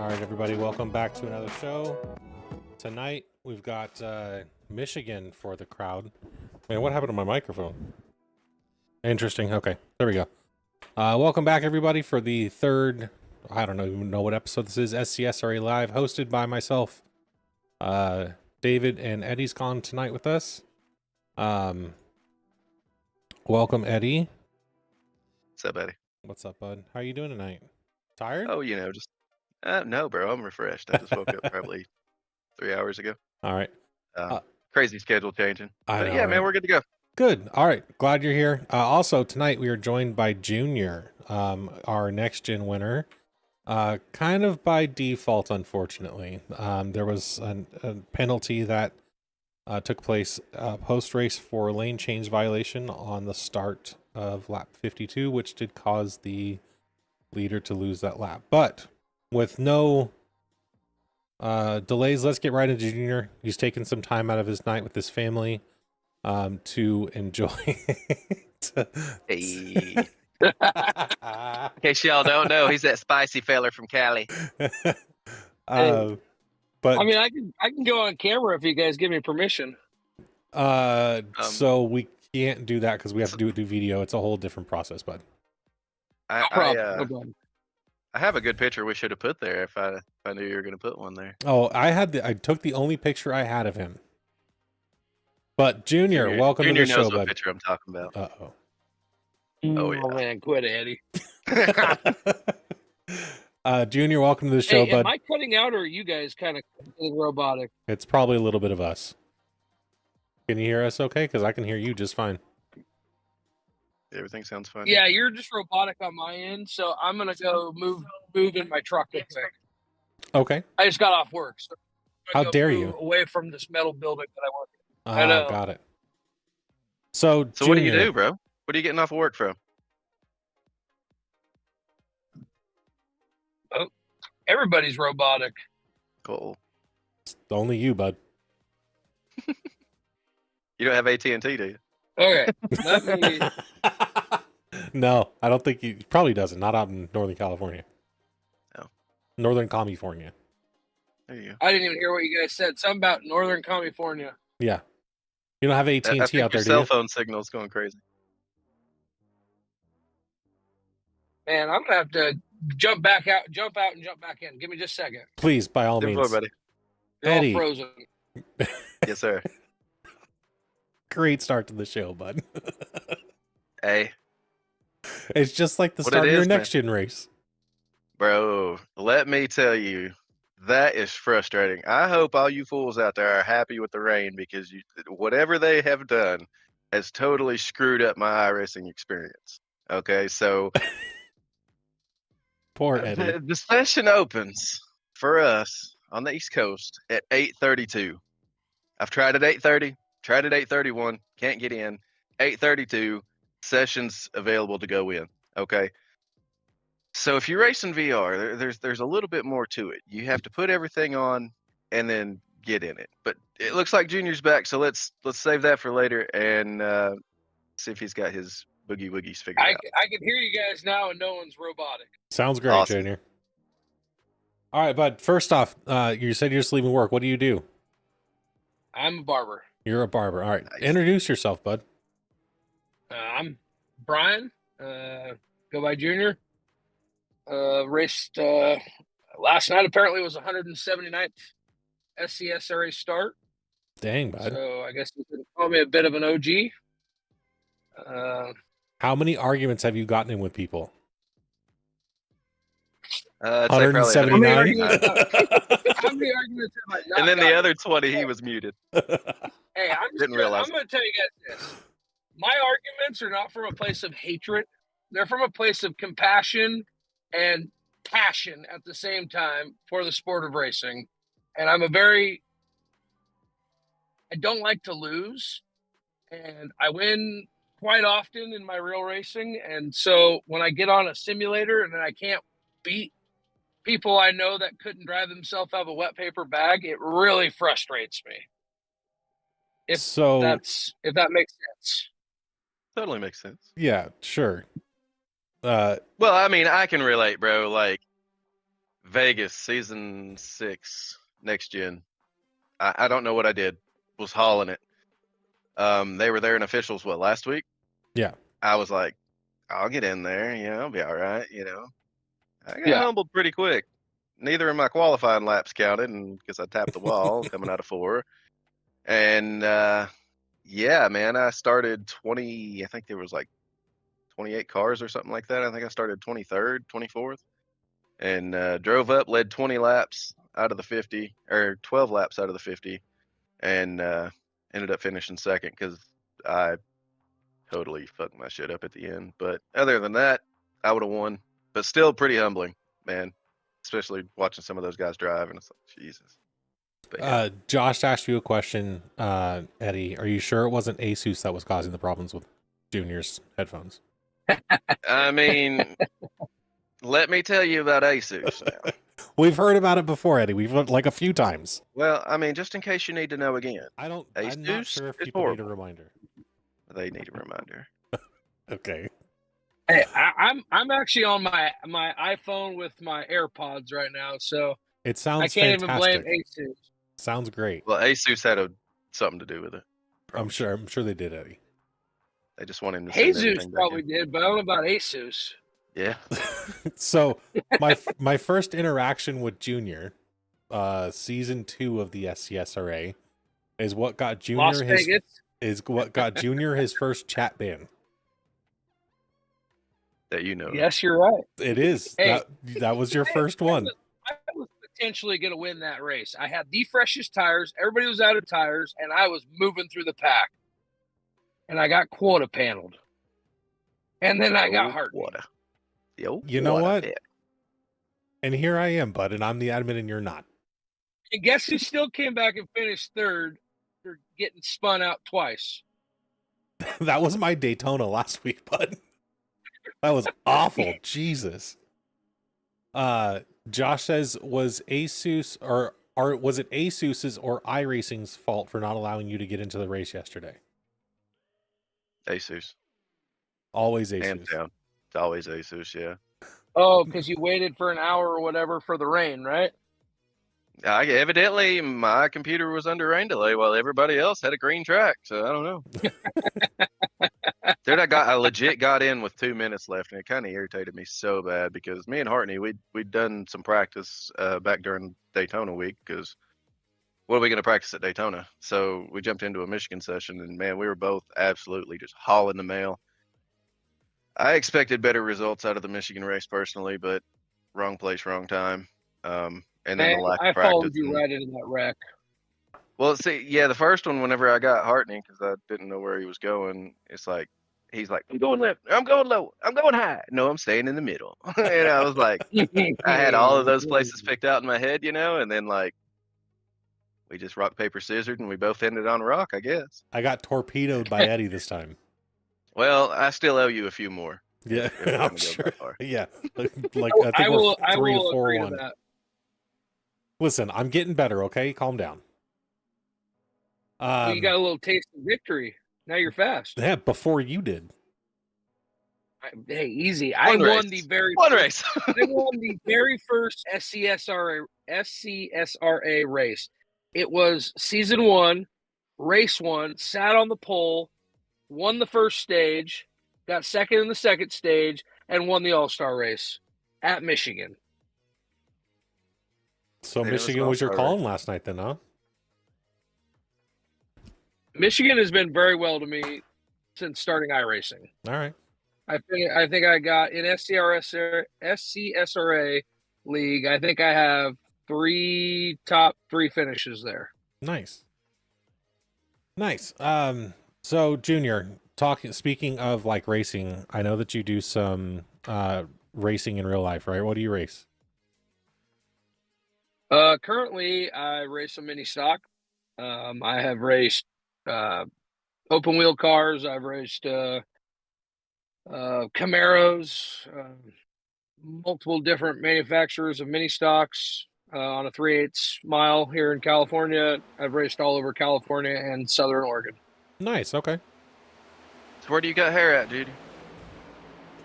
All right, everybody, welcome back to another show. Tonight, we've got Michigan for the crowd. Man, what happened to my microphone? Interesting. Okay, there we go. Welcome back, everybody, for the third, I don't even know what episode this is, SCSRA Live, hosted by myself. David and Eddie's gone tonight with us. Welcome, Eddie. What's up, Eddie? What's up, bud? How you doing tonight? Tired? Oh, just no, bro. I'm refreshed. I just woke up probably 3 hours ago. All right. Crazy schedule changing. I know, yeah, man, we're good to go. Good. All right. Glad you're here. Also, tonight we are joined by Junior, our NextGen winner. Kind of by default, unfortunately. There was a penalty that took place post-race for lane change violation on the start of lap 52, which did cause the leader to lose that lap. But with no delays, let's get right into Junior. He's taken some time out of his night with his family to enjoy Hey. In case y'all don't know, he's that spicy feller from Cali. But I mean, I can go on camera if you guys give me permission. So we can't do that because we have to do video. It's a whole different process, bud. I have a good picture we should have put there if I knew you were going to put one there. Oh, I took the only picture I had of him. But Junior, welcome to the show, bud. Picture I'm talking about. Uh-oh. Oh, yeah. Oh man, quit, Eddie. Junior, welcome to the show, bud. Am I cutting out, or are you guys kind of robotic? It's probably a little bit of us. Can you hear us okay? Because I can hear you just fine. Everything sounds fine. Yeah, you're just robotic on my end, so I'm gonna go move in my truck real quick. Okay. I just got off work. So how dare you? Away from this metal building that I work in. I know. Got it. So Junior, what do you do, bro? What are you getting off of work from? Oh, everybody's robotic. Cool. It's only you, bud. You don't have AT&T, do you? Okay. Let me... No, I don't think he probably doesn't. Not out in Northern California. No. Northern California. There you go. I didn't even hear what you guys said. Something about Northern California. Yeah. You don't have AT&T out there, do you? Cell phone signal's going crazy. Man, I'm gonna have to jump out, and jump back in. Give me just a second. Please, by all means. Buddy. You're Eddie. all frozen. Yes, sir. Great start to the show, bud. Hey. It's just like the start of your NextGen race. Bro, let me tell you, that is frustrating. I hope all you fools out there are happy with the rain because whatever they have done has totally screwed up my iRacing experience. Okay, so poor Eddie. The session opens for us on the East Coast at 8:32. I've tried at 8:30, tried at 8:31, can't get in. 8:32, sessions available to go in. Okay. So if you're racing VR, there's a little bit more to it. You have to put everything on and then get in it. But it looks like Junior's back, so let's save that for later and see if he's got his boogie woogies figured out. I can hear you guys now, and no one's robotic. Sounds great, Awesome. Junior. All right, bud. First off, you said you're just leaving work. What do you do? I'm a barber. You're a barber. All right. Nice. Introduce yourself, bud. I'm Brian. Go by Junior. Raced last night. Apparently, it was 179th SCSRA start. Dang, bud. So I guess you could call me a bit of an OG. How many arguments have you gotten in with people? 179. How many 179. How many arguments have I not And then the gotten? other 20, he was muted. Hey, I'm Didn't realize. going to tell you guys this. My arguments are not from a place of hatred. They're from a place of compassion and passion at the same time for the sport of racing. And I don't like to lose. And I win quite often in my real racing. And so when I get on a simulator and I can't beat people I know that couldn't drive themselves out of a wet paper bag, it really frustrates me. If that makes sense. Totally makes sense. Yeah, sure. Well, I mean, I can relate, bro. Like, Vegas season 6 NextGen. I don't know what I did. Was hauling it. They were there in officials last week? Yeah. I was like, I'll get in there, I'll be all right, I got Yeah. humbled pretty quick. Neither of my qualifying laps counted, and because I tapped the wall coming out of 4. And yeah, man, I started 20. I think there was like 28 cars or something like that. I think I started 23rd, 24th, and drove up, led 20 laps out of the 50, or 12 laps out of the 50, and ended up finishing second because I totally fucked my shit up at the end. But other than that, I would have won. But still pretty humbling, man. Especially watching some of those guys drive, and it's like, Jesus. But yeah. Josh asked you a question, Eddie. Are you sure it wasn't Asus that was causing the problems with Junior's headphones? I mean, let me tell you about Asus now. We've heard about it before, Eddie. We've looked like a few times. Well, I mean, just in case you need to know again. I'm not Asus sure if is people need a horrible. reminder. They need a reminder. Okay. Hey, I'm actually on my iPhone with my AirPods right now, so It sounds I can't fantastic. even blame Asus. Sounds great. Well, Asus had something to do with it. I'm sure they did, Eddie. They just want him to send Jesus everything back probably in. did, but I don't know about Asus. Yeah. So my first interaction with Junior, season 2 of the SCSRA, is what got Junior Las Vegas. his first chat ban. That you know. Yes, you're right. It is. Hey, that was your first one. I was potentially going to win that race. I had the freshest tires. Everybody was out of tires, and I was moving through the pack. And I got quota paneled. And then I got hard. You know what? And here I am, bud, and I'm the admin and you're not. And guess who still came back and finished third for getting spun out twice? That was my Daytona last week, bud. That was awful. Jesus. Josh says, was Asus or was it Asus's or iRacing's fault for not allowing you to get into the race yesterday? Asus. Always Asus. Hands down. It's always Asus, yeah. Oh, because you waited for an hour or whatever for the rain, right? Evidently, my computer was under rain delay while everybody else had a green track, so I don't know. Dude, I legit got in with 2 minutes left, and it kind of irritated me so bad because me and Hartney, we'd done some practice back during Daytona week because what are we going to practice at Daytona? So we jumped into a Michigan session, and man, we were both absolutely just hauling the mail. I expected better results out of the Michigan race personally, but wrong place, wrong time. And then the lack of practice. I followed you right into that wreck. Well, see, yeah, the first one, whenever I got Hartney, because I didn't know where he was going, it's like, he's like, I'm going left, I'm going low, I'm going high. No, I'm staying in the middle. And I was like, I had all of those places picked out in my head, and then like, we just rock, paper, scissors, and we both ended on a rock, I guess. I got torpedoed by Eddie this time. Well, I still owe you a few more. Yeah, I'm sure. Yeah, like I think we're 3 or 4 1. That. Listen, I'm getting better. Okay, calm down. You got a little taste of victory. Now you're fast. Yeah, before you did. Hey, easy. I won the very first SCSRA race. It was season 1, race 1. Sat on the pole, won the first stage, got second in the second stage, and won the All-Star race at Michigan. So Michigan was your calling last night then, huh? Michigan has been very well to me since starting iRacing. All right. I think I got in SCSRA league. I think I have 3 top 3 finishes there. Nice. So Junior, speaking of like racing, I know that you do some racing in real life, right? What do you race? Currently I race a mini stock. I have raced open wheel cars. I've raced Camaros, multiple different manufacturers of mini stocks on a 3/8 mile here in California. I've raced all over California and Southern Oregon. Nice. Okay. So where do you got hair at, dude?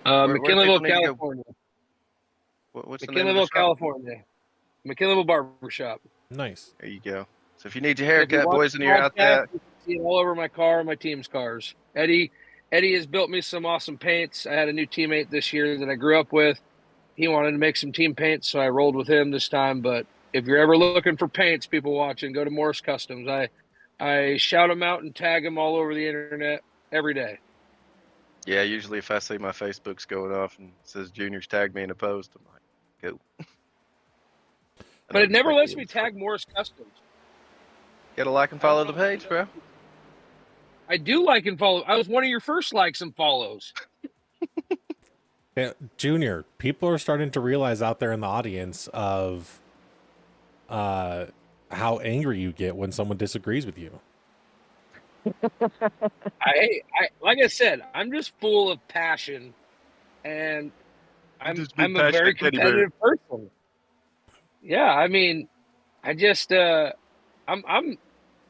McKinleyville, California. What's the name of the McKinleyville, shop? California. McKinleyville Barbershop. Nice. There you go. So if you need your If you haircut, watch boys, the and you're out there, podcast, you can see it all over my car and my team's cars. Eddie has built me some awesome paints. I had a new teammate this year that I grew up with. He wanted to make some team paints, so I rolled with him this time. But if you're ever looking for paints, people watching, go to Morris Customs. I shout them out and tag them all over the internet every day. yeah, usually if I see my Facebook's going off and it says Junior's tagged me in a post, I'm like, go. But it never lets me tag Morris Customs. Gotta like and follow the page, bro. I do like and follow. I was one of your first likes and follows. Yeah, Junior, people are starting to realize out there in the audience of how angry you get when someone disagrees with you. I like I said, I'm just full of passion, and I'm a very competitive person. Yeah, I mean, I just I'm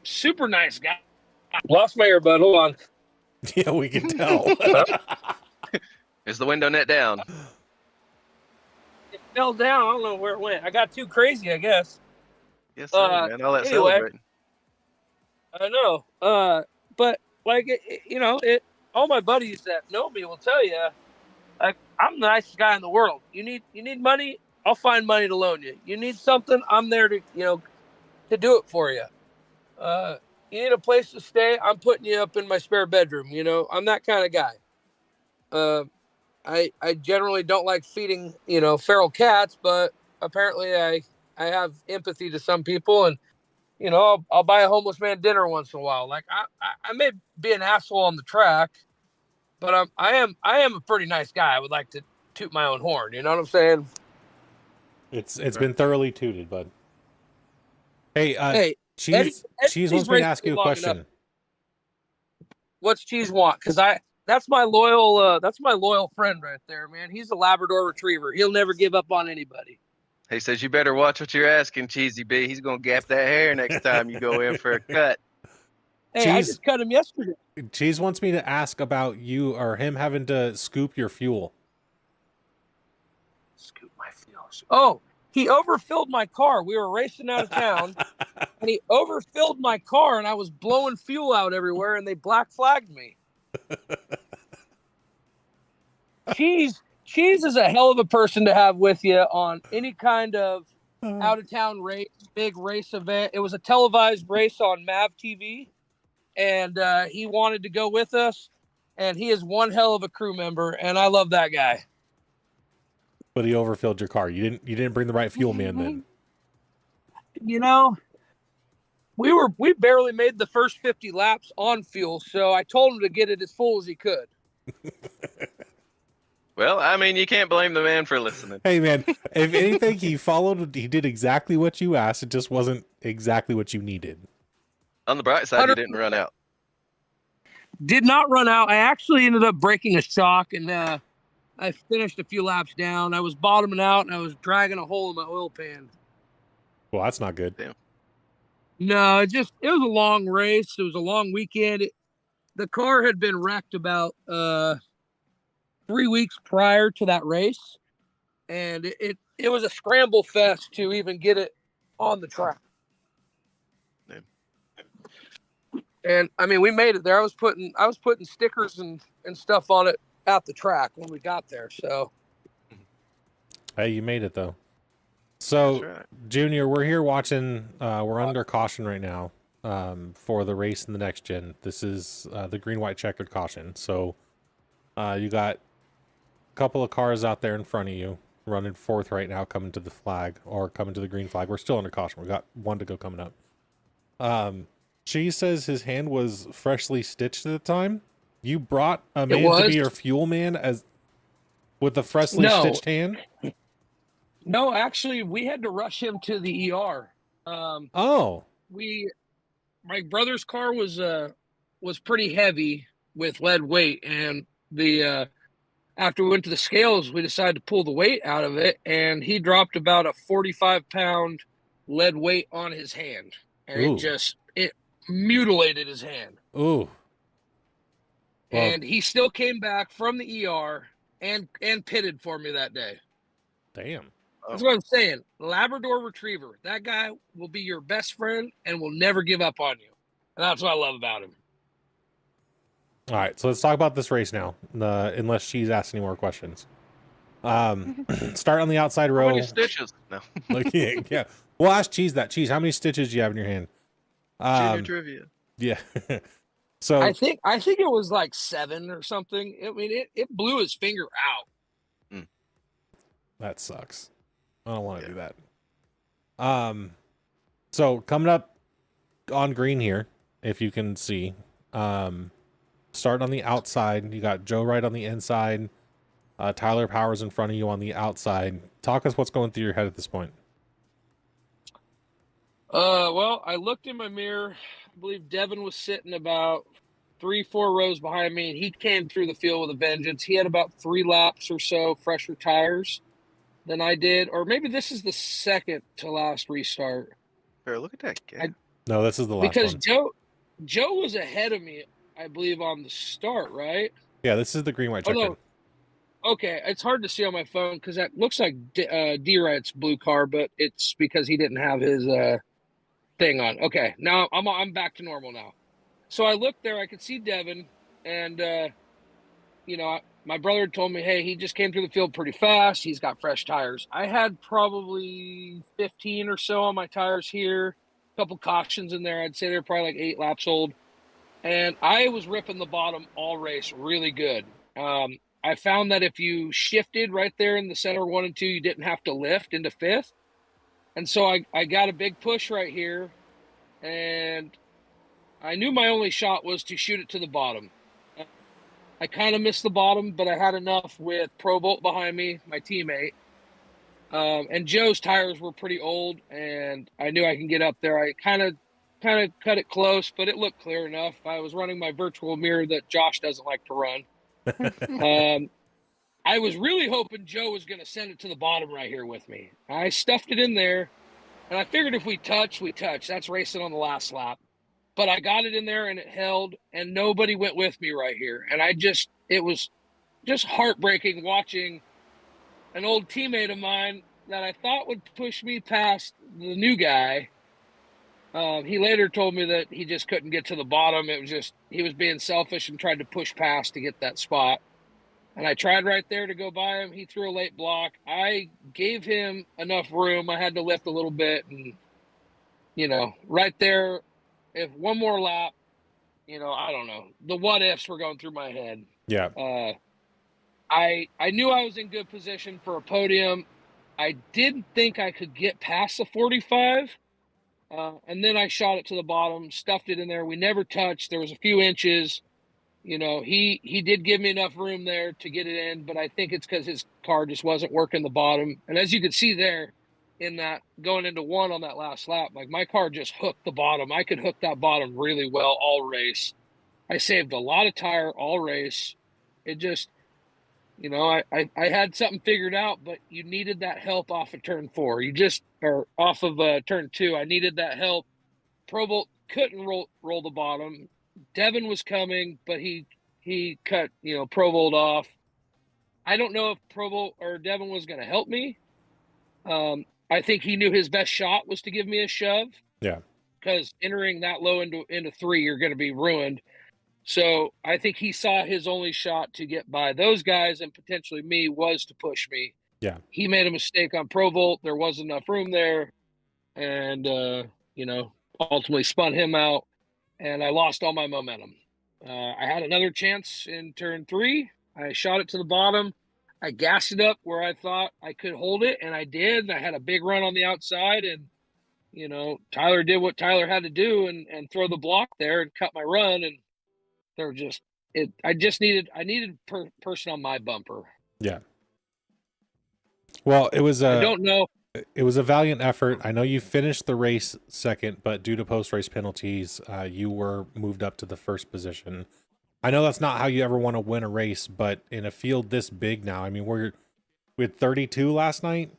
super nice guy. Lost my earbud. Hold on. Yeah, we can tell. Is the window net down? It fell down. I don't know where it went. I got too crazy, I guess. Yes, sir, man. All that anyway. celebrating. I know. But like all my buddies that know me will tell you, like, I'm the nicest guy in the world. You need money, I'll find money to loan you. You need something, I'm there to to do it for you. You need a place to stay, I'm putting you up in my spare bedroom. I'm that kind of guy. I generally don't like feeding feral cats, but apparently I have empathy to some people, and I'll buy a homeless man dinner once in a while. Like I may be an asshole on the track, but I am a pretty nice guy. I would like to toot my own horn. You know what I'm saying? It's been thoroughly tooted, bud. Hey, Cheese wants me to ask you a question. What's Cheese want? Because that's my loyal friend right there, man. He's a Labrador Retriever. He'll never give up on anybody. He says you better watch what you're asking, Cheesy B. He's gonna gap that hair next time you go in for a cut. Hey, I just cut him yesterday. Cheese wants me to ask about you or him having to scoop your fuel. Scoop my fuel. Oh, he overfilled my car. We were racing out of town, and he overfilled my car, and I was blowing fuel out everywhere, and they black flagged me. Cheese is a hell of a person to have with you on any kind of out-of-town race, big race event. It was a televised race on MAV TV, and he wanted to go with us, and he is one hell of a crew member, and I love that guy. But he overfilled your car. You didn't bring the right fuel man then. We barely made the first 50 laps on fuel, so I told him to get it as full as he could. Well, I mean, you can't blame the man for listening. Hey, man, if anything, he did exactly what you asked. It just wasn't exactly what you needed. On the bright side, you didn't run out. Did not run out. I actually ended up breaking a shock, and I finished a few laps down. I was bottoming out, and I was dragging a hole in my oil pan. Well, that's not good. Damn. No, it was a long race. It was a long weekend. The car had been wrecked about 3 weeks prior to that race, and it was a scramble fest to even get it on the track. Yeah. And I mean, we made it there. I was putting stickers and stuff on it at the track when we got there. So, hey, you made it though. So, right. Junior, we're here watching. We're under caution right now for the race in the next gen. This is the green, white checkered caution. So, you got a couple of cars out there in front of you running fourth right now, coming to the flag or coming to the green flag. We're still under caution. We got one to go coming up. She says his hand was freshly stitched at the time. You brought a man to be your fuel man with a freshly stitched hand? No, actually, we had to rush him to the ER. My brother's car was pretty heavy with lead weight, and after we went to the scales, we decided to pull the weight out of it, and he dropped about a 45-pound lead weight on his hand, and it mutilated his hand. Ooh. And he still came back from the ER and pitted for me that day. Damn. That's what I'm saying. Labrador Retriever. That guy will be your best friend and will never give up on you. And that's what I love about him. All right, so let's talk about this race now. Unless she's asked any more questions. Start on the outside row. How many stitches? No. Like, yeah. We'll ask Cheese that. Cheese, how many stitches do you have in your hand? Junior trivia. Yeah. So I think it was like 7 or something. I mean, it blew his finger out. that sucks. I don't want to do that. So coming up on green here, if you can see, start on the outside. You got Joe right on the inside. Tyler Powers in front of you on the outside. Talk us what's going through your head at this point. Well, I looked in my mirror. I believe Devin was sitting about 3-4 rows behind me, and he came through the field with a vengeance. He had about 3 laps or so fresher tires than I did, or maybe this is the second to last restart. Fair, look at that guy. No, this is the last Because one. Joe was ahead of me, I believe, on the start, right? Yeah, this is the green white check in. Okay, it's hard to see on my phone because that looks like D-Right's blue car, but it's because he didn't have his thing on. Okay, now I'm back to normal now. So I looked there, I could see Devin, and my brother told me, hey, he just came through the field pretty fast. He's got fresh tires. I had probably 15 or so on my tires here, a couple cautions in there. I'd say they're probably like 8 laps old. And I was ripping the bottom all race really good. I found that if you shifted right there in the center 1 and 2, you didn't have to lift into 5th. And so I got a big push right here, and I knew my only shot was to shoot it to the bottom. I kind of missed the bottom, but I had enough with Pro Bolt behind me, my teammate. And Joe's tires were pretty old, and I knew I can get up there. I kind of cut it close, but it looked clear enough. I was running my virtual mirror that Josh doesn't like to run. I was really hoping Joe was going to send it to the bottom right here with me. I stuffed it in there, and I figured if we touch, we touch. That's racing on the last lap. But I got it in there, and it held, and nobody went with me right here. And it was just heartbreaking watching an old teammate of mine that I thought would push me past the new guy. He later told me that he just couldn't get to the bottom. It was just, he was being selfish and tried to push past to get that spot. And I tried right there to go by him. He threw a late block. I gave him enough room. I had to lift a little bit. And, right there, if one more lap, I don't know. The what ifs were going through my head. Yeah. I knew I was in good position for a podium. I didn't think I could get past the 45. And then I shot it to the bottom, stuffed it in there. We never touched. There was a few inches. He did give me enough room there to get it in, but I think it's because his car just wasn't working the bottom. And as you can see there, in that going into 1 on that last lap, like my car just hooked the bottom. I could hook that bottom really well all race. I saved a lot of tire all race. It just, I had something figured out, but you needed that help off of turn 4. Or off of turn 2. I needed that help. Pro Bolt couldn't roll the bottom. Devin was coming, but he cut, Pro Bolt off. I don't know if Pro Bolt or Devin was going to help me. I think he knew his best shot was to give me a shove. Yeah. Because entering that low into 3, you're going to be ruined. So I think he saw his only shot to get by those guys and potentially me was to push me. Yeah. He made a mistake on Pro Volt. There wasn't enough room there. And, ultimately spun him out. And I lost all my momentum. I had another chance in turn 3. I shot it to the bottom. I gassed it up where I thought I could hold it, and I did. I had a big run on the outside, and, Tyler did what Tyler had to do and throw the block there and cut my run. And I needed person on my bumper. Yeah. Well, it was I don't know. It was a valiant effort. I know you finished the race second, but due to post-race penalties, you were moved up to the first position. I know that's not how you ever want to win a race, but in a field this big now, I mean, we had 32 last night.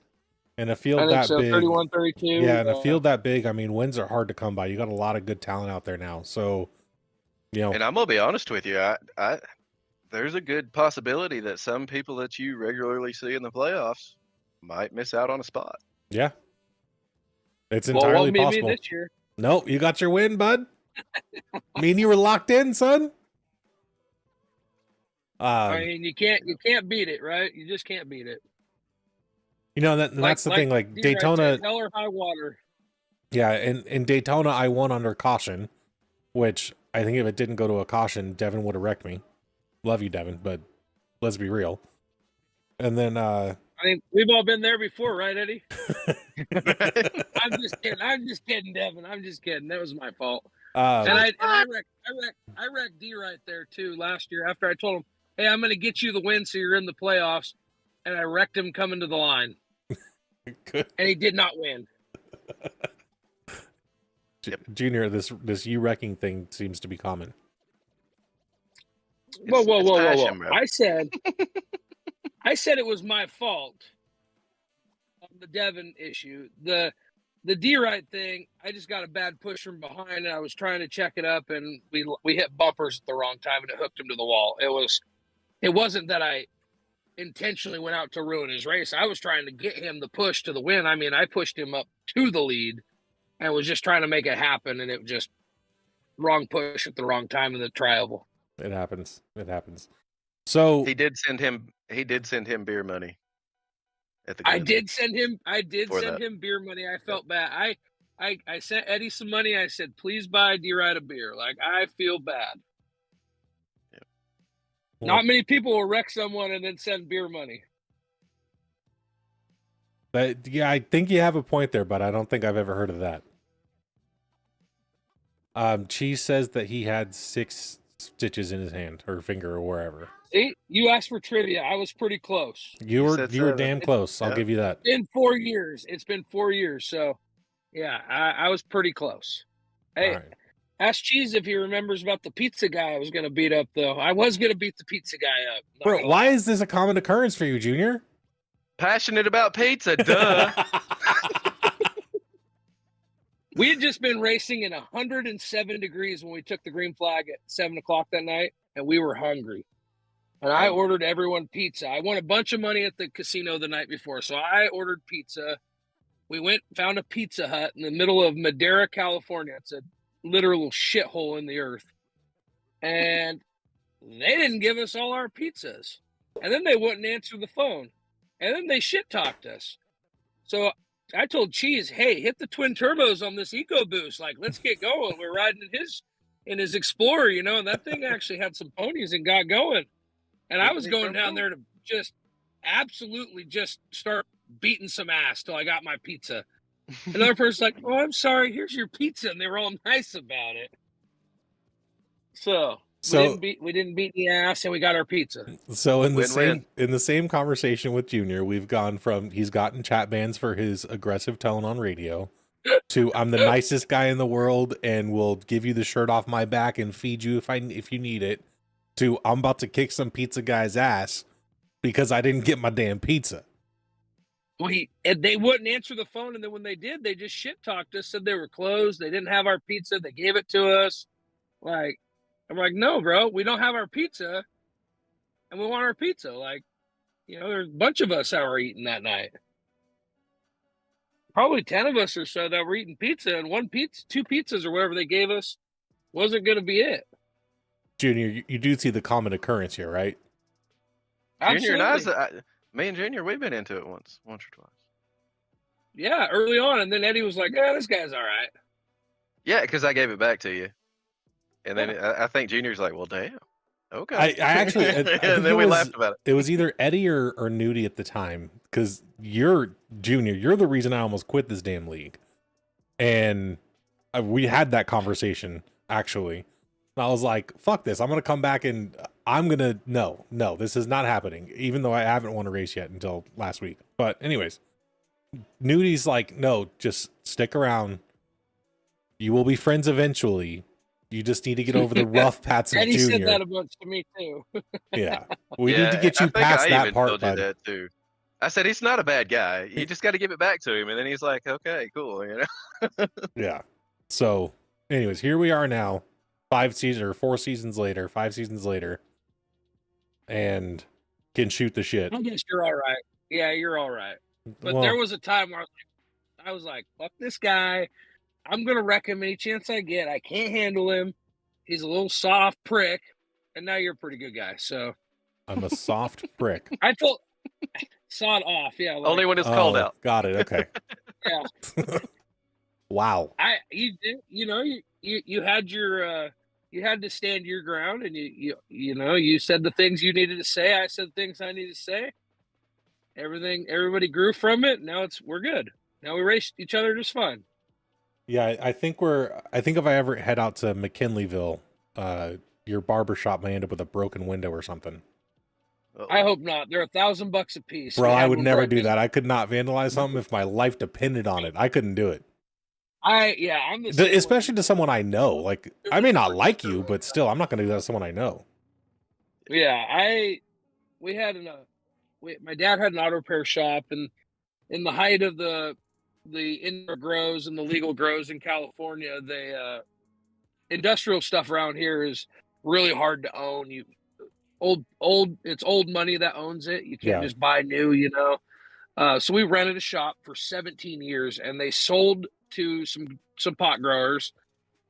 In a field that big, 31, 32. Yeah, in a field that big, I mean, wins are hard to come by. You got a lot of good talent out there now, so And I'm gonna be honest with you, there's a good possibility that some people that you regularly see in the playoffs might miss out on a spot. Yeah. It's Well, entirely won't be me possible. this year. No, you got your win, bud. I mean, you were locked in, son. I mean, you can't beat it, right? You just can't beat it. You know, that's the thing. Like D-Red Daytona, said, hell or high water. yeah. In Daytona, I won under caution, which I think if it didn't go to a caution, Devin would have wrecked me. Love you, Devin, but let's be real. And then, I mean, we've all been there before, right, Eddie? I'm just kidding, Devin. I'm just kidding. That was my fault. And I wrecked D right there too last year after I told him, "Hey, I'm going to get you the win, so you're in the playoffs." And I wrecked him coming to the line, Good. and he did not win. Junior, this you wrecking thing seems to be common. Whoa! Passion, bro. I said it was my fault on the Devin issue. The D-right thing, I just got a bad push from behind, and I was trying to check it up, and we hit bumpers at the wrong time, and it hooked him to the wall. It wasn't that I intentionally went out to ruin his race. I was trying to get him the push to the win. I mean, I pushed him up to the lead and was just trying to make it happen, and it was just wrong push at the wrong time in the tri-oval. It happens. It happens. So He did send him beer money. At the I game. did send him that. him beer money. I felt bad. I sent Eddie some money. I said, please buy D-Ride a beer. Like, I feel bad. Yeah. Not many people will wreck someone and then send beer money. But yeah, I think you have a point there, but I don't think I've ever heard of that. Cheese says that he had 6 stitches in his hand or finger or wherever. See, you asked for trivia. I was pretty close. You were said damn 7. close. I'll Yeah. give you that. In 4 years. It's been 4 years. So, yeah, I was pretty close. Hey, All right. ask Cheese if he remembers about the pizza guy I was going to beat up, though. I was going to beat the pizza guy up. Not Bro, gonna why lie. is this a common occurrence for you, Junior? Passionate about pizza, duh. We had just been racing in 107 degrees when we took the green flag at 7 o'clock that night, and we were hungry. And I ordered everyone pizza. I won a bunch of money at the casino the night before, so I ordered pizza. We went, found a Pizza Hut in the middle of Madera, California. It's a literal shithole in the earth. And they didn't give us all our pizzas. And then they wouldn't answer the phone. And then they shit-talked us. So I told Cheese, hey, hit the twin turbos on this EcoBoost. Like, let's get going. We're riding in his Explorer, you know, and that thing actually had some ponies and got going. And I was going down there to just absolutely just start beating some ass till I got my pizza. Another person's like, oh, I'm sorry, here's your pizza. And they were all nice about it. So we didn't beat the ass and we got our pizza. So in the Win-win. same conversation with Junior, we've gone from he's gotten chat bans for his aggressive tone on radio to I'm the nicest guy in the world and will give you the shirt off my back and feed you if you need it, to I'm about to kick some pizza guy's ass because I didn't get my damn pizza. And they wouldn't answer the phone, and then when they did, they just shit talked us, said they were closed, they didn't have our pizza, they gave it to us. Like, I'm like, no, bro, we don't have our pizza, and we want our pizza. Like, you know, there's a bunch of us that were eating that night. Probably 10 of us or so that were eating pizza, and 2 pizzas or whatever they gave us wasn't going to be it. Junior, you do see the common occurrence here, right? Junior Absolutely. and me and Junior, we've been into it once or twice. Yeah, early on, and then Eddie was like, this guy's all right. Yeah, because I gave it back to you. And then I think Junior's like, well, damn. Okay. I actually, I think and then we laughed about it. It was either Eddie or Nudie at the time, because you're Junior. You're the reason I almost quit this damn league, and we had that conversation actually. And I was like, "Fuck this! I'm gonna come back and I'm gonna no, this is not happening." Even though I haven't won a race yet until last week. But anyways, Nudie's like, "No, just stick around. You will be friends eventually. You just need to get over the rough pats of Eddie Junior." said that a bunch to me too. Yeah, we need to get you I think past I that even part, told you bud. that too. I said he's not a bad guy. You just got to give it back to him, and then he's like, "Okay, cool," you know. Yeah. So, anyways, here we are now, 5 seasons later, and can shoot the shit. I guess you're all right. Yeah, you're all right. But Well, there was a time where I was like, fuck this guy. I'm going to wreck him any chance I get. I can't handle him. He's a little soft prick. And now you're a pretty good guy. So I'm a soft prick. I told sawed off. Yeah. Like, Only when it's called out. Got it. Okay. yeah. Wow. You did, you had your, you had to stand your ground, and you said the things you needed to say. I said the things I needed to say. Everybody grew from it. Now we're good. Now we race each other just fine. Yeah, I think if I ever head out to McKinleyville, your barber shop may end up with a broken window or something. Uh-oh. I hope not. They're $1,000 a piece. Bro, I would never do that. I could not vandalize something if my life depended on it. I couldn't do it. I'm the same Especially to someone I know. Like, I may not like you, but still, I'm not going to do that to someone I know. Yeah, my dad had an auto repair shop, and in the height of the indoor grows and the legal grows in California, industrial stuff around here is really hard to own. It's old money that owns it. You can't just buy new, So we rented a shop for 17 years, and they sold to some pot growers,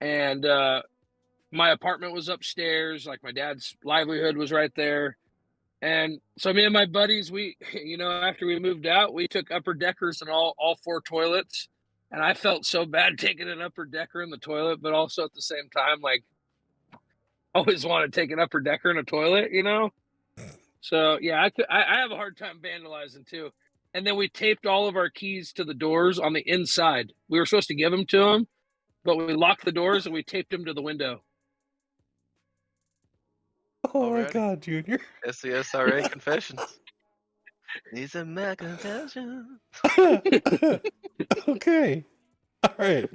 and my apartment was upstairs. Like, my dad's livelihood was right there. And so me and my buddies, we, after we moved out, we took upper deckers in all 4 toilets. And I felt so bad taking an upper decker in the toilet, but also at the same time, like, always want to take an upper decker in a toilet, So yeah, I have a hard time vandalizing too. And then we taped all of our keys to the doors on the inside. We were supposed to give them to them, but we locked the doors and we taped them to the window. Oh my Alrighty. God, Junior. SCSRA confessions. These are my confessions. Okay. All right.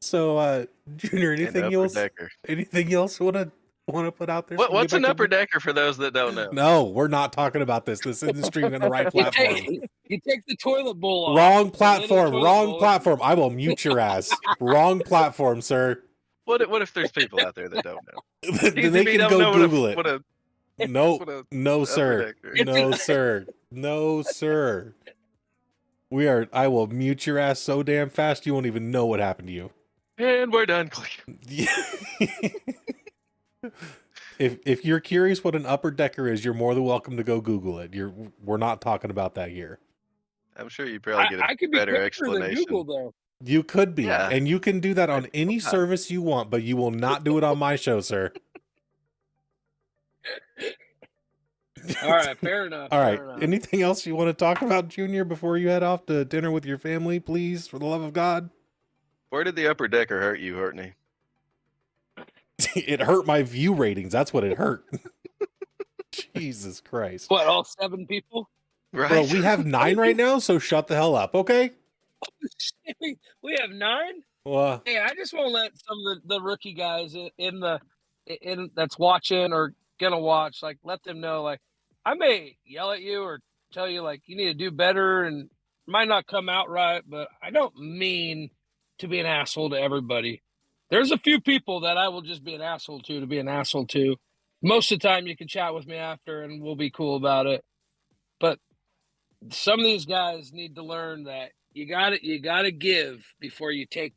So, Junior, anything else? Decker. Anything else want to put out there? What's an upper decker for those that don't know? No, we're not talking about this. This isn't streaming on the right platform. You take the toilet bowl off. Wrong platform. Wrong platform. I will mute your ass. Wrong platform, sir. What if there's people out there that don't know? Then they can go Google it. No, no, sir. decker. No, sir. No, sir. I will mute your ass so damn fast you won't even know what happened to you. And we're done. Click. If you're curious what an upper decker is, you're more than welcome to go Google it. We're not talking about that here. I'm sure you probably get a better explanation. Than Google, though. You could be, Yeah. and you can do that on any service you want, but you will not do it on my show, sir. All right, fair enough. All right. Fair enough. Anything else you want to talk about, Junior, before you head off to dinner with your family, please, for the love of God? Where did the upper decker hurt you, Hortney? It hurt my view ratings. That's what it hurt. Jesus Christ. What, all 7 people? Right. Bro, we have 9 right now, so shut the hell up, okay? We have 9? Well, Hey, I just want to let some of the rookie guys in that's watching or gonna watch, like, let them know, like, I may yell at you or tell you, like, you need to do better, and it might not come out right, but I don't mean to be an asshole to everybody. There's a few people that I will just be an asshole to be an asshole to. Most of the time you can chat with me after and we'll be cool about it. But some of these guys need to learn that you gotta give before you take.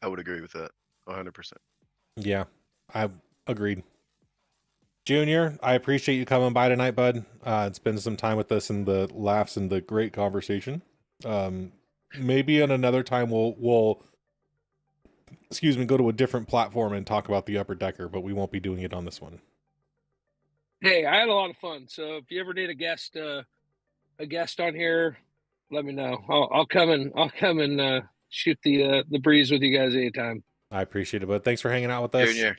I would agree with that 100%. yeah, I agreed. Junior, I appreciate you coming by tonight, bud. Spend some time with us and the laughs and the great conversation. Maybe on another time we'll go to a different platform and talk about the upper decker, but we won't be doing it on this one. Hey, I had a lot of fun. So if you ever need a guest on here, let me know. I'll come and shoot the breeze with you guys anytime. I appreciate it, bud. Thanks for hanging out with us. Junior,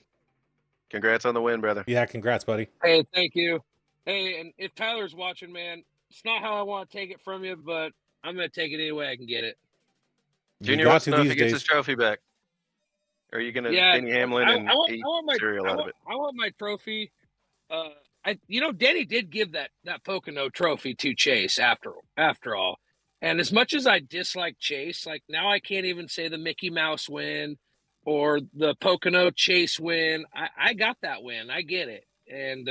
congrats on the win, brother. Yeah, congrats, buddy. Hey, thank you. Hey, and if Tyler's watching, man, it's not how I want to take it from you, but I'm going to take it any way I can get it. Junior wants to know if he gets his trophy back. Or are you going to Denny Hamlin and eat cereal out of it? I want my trophy. Denny did give that Pocono trophy to Chase after all. And as much as I dislike Chase, like, now I can't even say the Mickey Mouse win or the Pocono Chase win. I got that win. I get it. And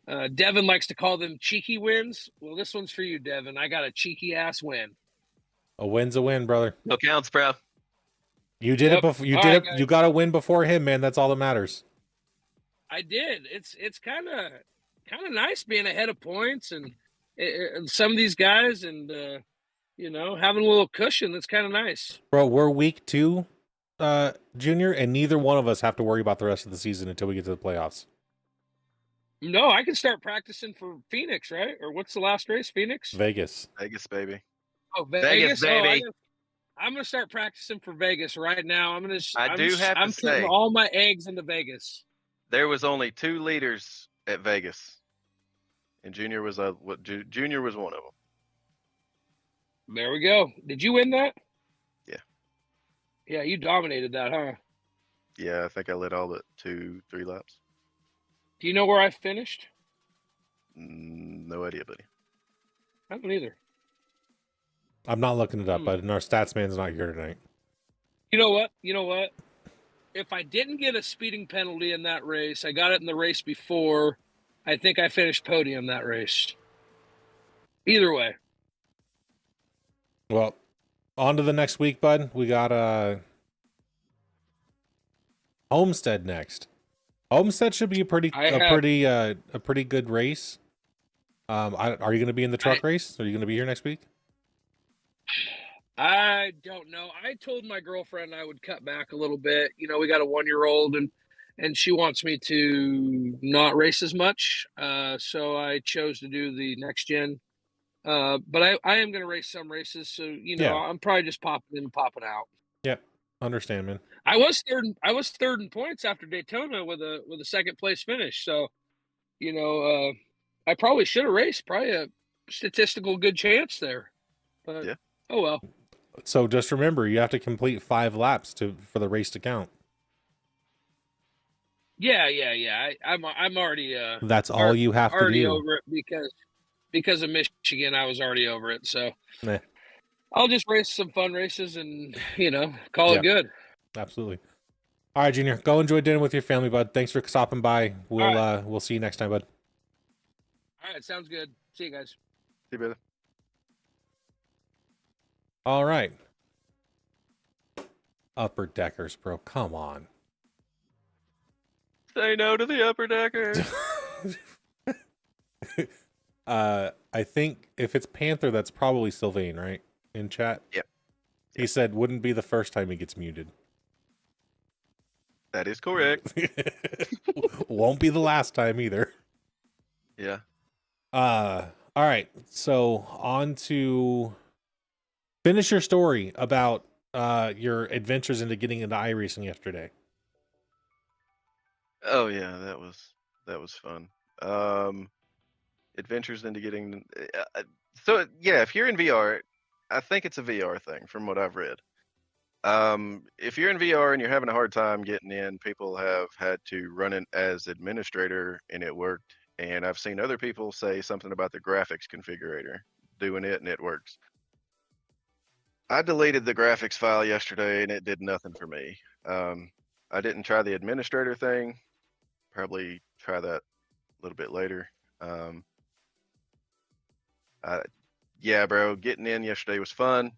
Devin likes to call them cheeky wins. Well, this one's for you, Devin. I got a cheeky ass win. A win's a win, brother. No counts, bro. You did it before. You All did right, it. guys. You got to win before him, man. That's all that matters. I did. It's kind of nice being ahead of points and some of these guys, and having a little cushion. That's kind of nice, Bro, we're week 2, Junior, and neither one of us have to worry about the rest of the season until we get to the playoffs. No, I can start practicing for Phoenix, right? Or what's the last race? Phoenix? Vegas. Vegas, baby. Oh, Vegas, baby. I'm gonna start practicing for Vegas right now. I'm I'm putting all my eggs into Vegas. There was only 2 leaders at Vegas, and Junior was one of them. There we go. Did you win that? Yeah. Yeah, you dominated that, huh? Yeah, I think I led all but 2-3 laps. Do you know where I finished? No idea, buddy. I don't either. I'm not looking it up, but our stats man's not here tonight. You know what? If I didn't get a speeding penalty in that race, I got it in the race before. I think I finished podium that race. Either way. Well, on to the next week, bud. We got Homestead next. Homestead should be a pretty good race. Are you going to be in the truck race? Are you going to be here next week? I don't know. I told my girlfriend I would cut back a little bit. We got a 1-year-old and she wants me to not race as much. So I chose to do the NextGen. But I am going to race some races. So, I'm probably just popping in and popping out. Yep. Understand, man. I was third in points after Daytona with a second place finish. So, I probably should have raced. Probably a statistical good chance there. But yeah. Oh well. So just remember, you have to complete 5 laps for the race to count. Yeah. I'm already. That's all you have to do. Already over it because of Michigan. I was already over it. So. Nah. I'll just race some fun races and, call it good. Absolutely. All right, Junior, go enjoy dinner with your family, bud. Thanks for stopping by. We'll see you next time, bud. All right. Sounds good. See you guys. See you, brother. All right. Upper deckers, bro. Come on. Say no to the upper deckers. I think if it's Panther, that's probably Sylvain, right? In chat? Yep. He said, wouldn't be the first time he gets muted. That is correct. Won't be the last time either. Yeah. All right. So on to finish your story about your adventures into getting into iRacing yesterday. Oh yeah, that was fun. Adventures into getting so yeah, if you're in VR, I think it's a VR thing from what I've read. If you're in VR and you're having a hard time getting in, people have had to run it as administrator and it worked. And I've seen other people say something about the graphics configurator doing it and it works. I deleted the graphics file yesterday and it did nothing for me. I didn't try the administrator thing. Probably try that a little bit later. Yeah, bro, getting in yesterday was fun.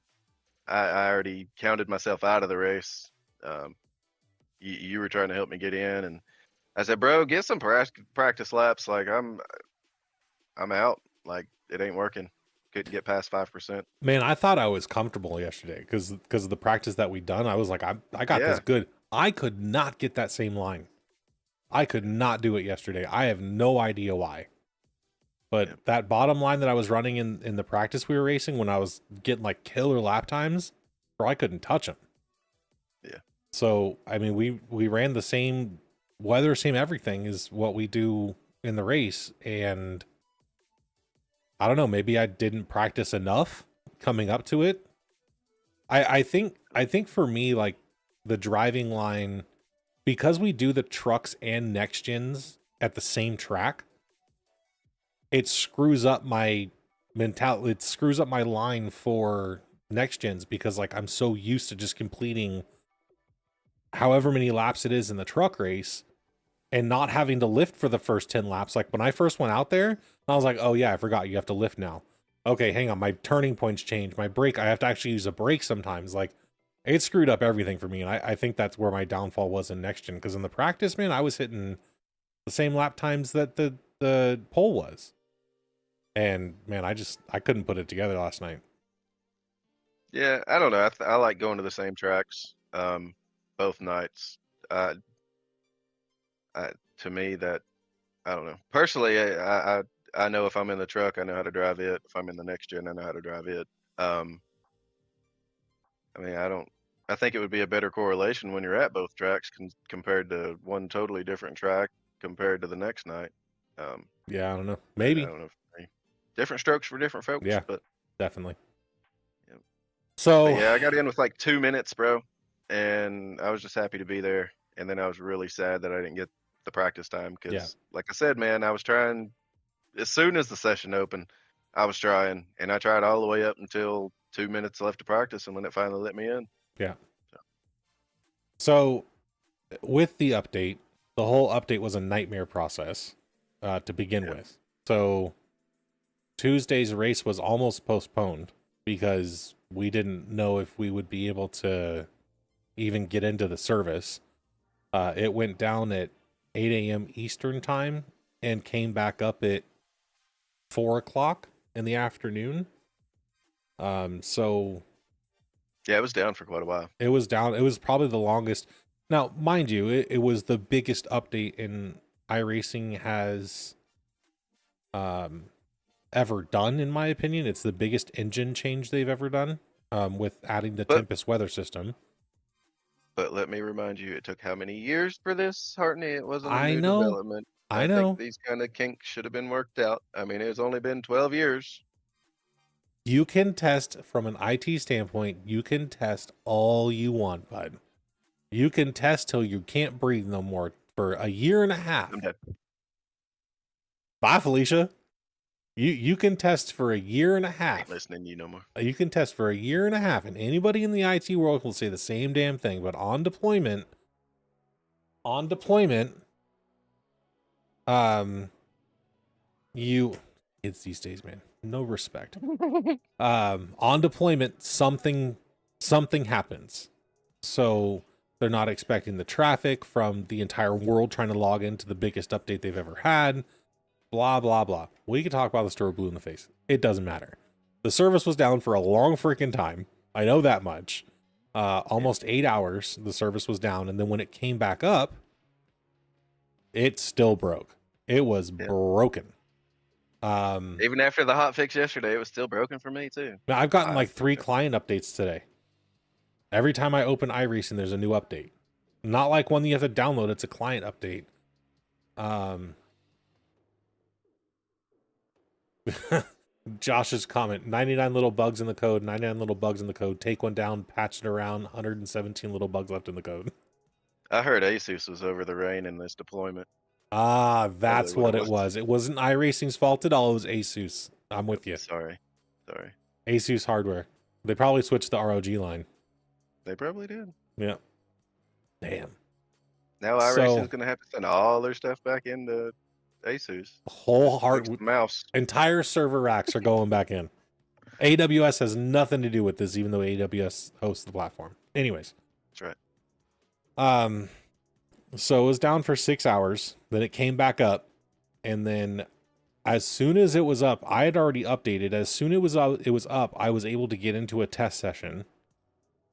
I already counted myself out of the race. You were trying to help me get in, and I said, bro, get some practice laps. Like I'm out. Like it ain't working. Couldn't get past 5%. Man, I thought I was comfortable yesterday because of the practice that we done. I was like, I got this good. I could not get that same line. I could not do it yesterday. I have no idea why. But that bottom line that I was running in the practice we were racing when I was getting like killer lap times, bro, I couldn't touch them. Yeah. So, I mean, we ran the same weather, same everything is what we do in the race. And I don't know, maybe I didn't practice enough coming up to it. I think for me, like the driving line, because we do the trucks and NextGens at the same track, it screws up my mentality. It screws up my line for NextGens because like I'm so used to just completing however many laps it is in the truck race and not having to lift for the first 10 laps. Like when I first went out there, I was like, oh yeah, I forgot you have to lift now. Okay, hang on, my turning points change. My brake, I have to actually use a brake sometimes. Like, it screwed up everything for me, and I think that's where my downfall was in NextGen, because in the practice, man, I was hitting the same lap times that the pole was. And, man, I couldn't put it together last night. Yeah, I don't know. I like going to the same tracks both nights. To me, that I don't know. Personally, I know if I'm in the truck, I know how to drive it. If I'm in the NextGen, I know how to drive it. I mean, I think it would be a better correlation when you're at both tracks compared to one totally different track compared to the next night. Yeah, I don't know. Maybe. I don't know. Different strokes for different folks. Yeah, but definitely. Yep. So but yeah, I got in with like 2 minutes, bro, and I was just happy to be there. And then I was really sad that I didn't get the practice time because, like I said, man, I was trying as soon as the session opened. I was trying, and I tried all the way up until 2 minutes left to practice, and when it finally let me in. Yeah. So with the update, the whole update was a nightmare process to begin with. So Tuesday's race was almost postponed because we didn't know if we would be able to even get into the service. It went down at 8 a.m. Eastern time and came back up at 4 o'clock in the afternoon. So yeah, it was down for quite a while. It was down. It was probably the longest. Now, mind you, it was the biggest update in iRacing has ever done, in my opinion. It's the biggest engine change they've ever done with adding the Tempest weather system. But let me remind you, it took how many years for this, Hartney? It wasn't a new know. development. I know. think these kind of kinks should have been worked out. I mean, it's only been 12 years. You can test from an IT standpoint. You can test all you want, bud. You can test till you can't breathe no more for a year and a half. I'm dead. Bye, Felicia. You can test for a year and a half. Ain't listening to you no more. You can test for a year and a half, and anybody in the IT world will say the same damn thing. But on deployment, it's these days, man, no respect. On deployment, something happens, so they're not expecting the traffic from the entire world trying to log into the biggest update they've ever had. Blah, blah, blah. We could talk about the story blue in the face. It doesn't matter. The service was down for a long freaking time. I know that much. Almost 8 hours, the service was down. And then when it came back up, it still broke. It was broken. Even after the hot fix yesterday, it was still broken for me too. I've gotten like 3 client updates today. Every time I open iRacing, there's a new update. Not like one that you have to download. It's a client update. Josh's comment, 99 little bugs in the code, 99 little bugs in the code. Take one down, patch it around, 117 little bugs left in the code. I heard Asus was over the rain in this deployment. Ah, that's what it was. It wasn't iRacing's fault at all. It was Asus. I'm with you. Sorry. Asus hardware. They probably switched the ROG line. They probably did. Yeah. Damn. Now iRacing's going to have to send all their stuff back into Asus. Whole hard mouse. Entire server racks are going back in. AWS has nothing to do with this, even though AWS hosts the platform. Anyways. That's right. So it was down for 6 hours. Then it came back up. And then as soon as it was up, I had already updated. As soon as it was up, I was able to get into a test session.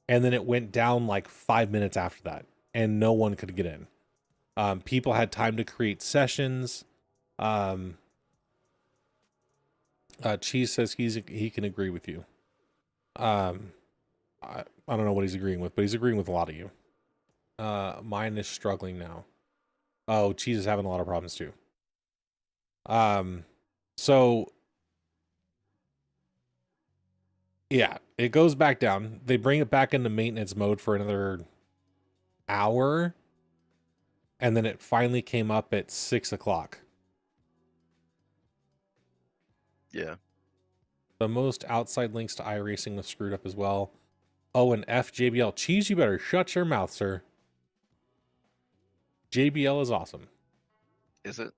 And then it went down like 5 minutes after that. And no one could get in. People had time to create sessions. Cheese says he can agree with you. I don't know what he's agreeing with, but he's agreeing with a lot of you. Mine is struggling now. Oh, Cheese is having a lot of problems too. So yeah, it goes back down. They bring it back into maintenance mode for another hour, and then it finally came up at 6 o'clock. Yeah. The most outside links to iRacing was screwed up as well. Oh, and JBL. Cheese, you better shut your mouth, sir. JBL is awesome. Is it?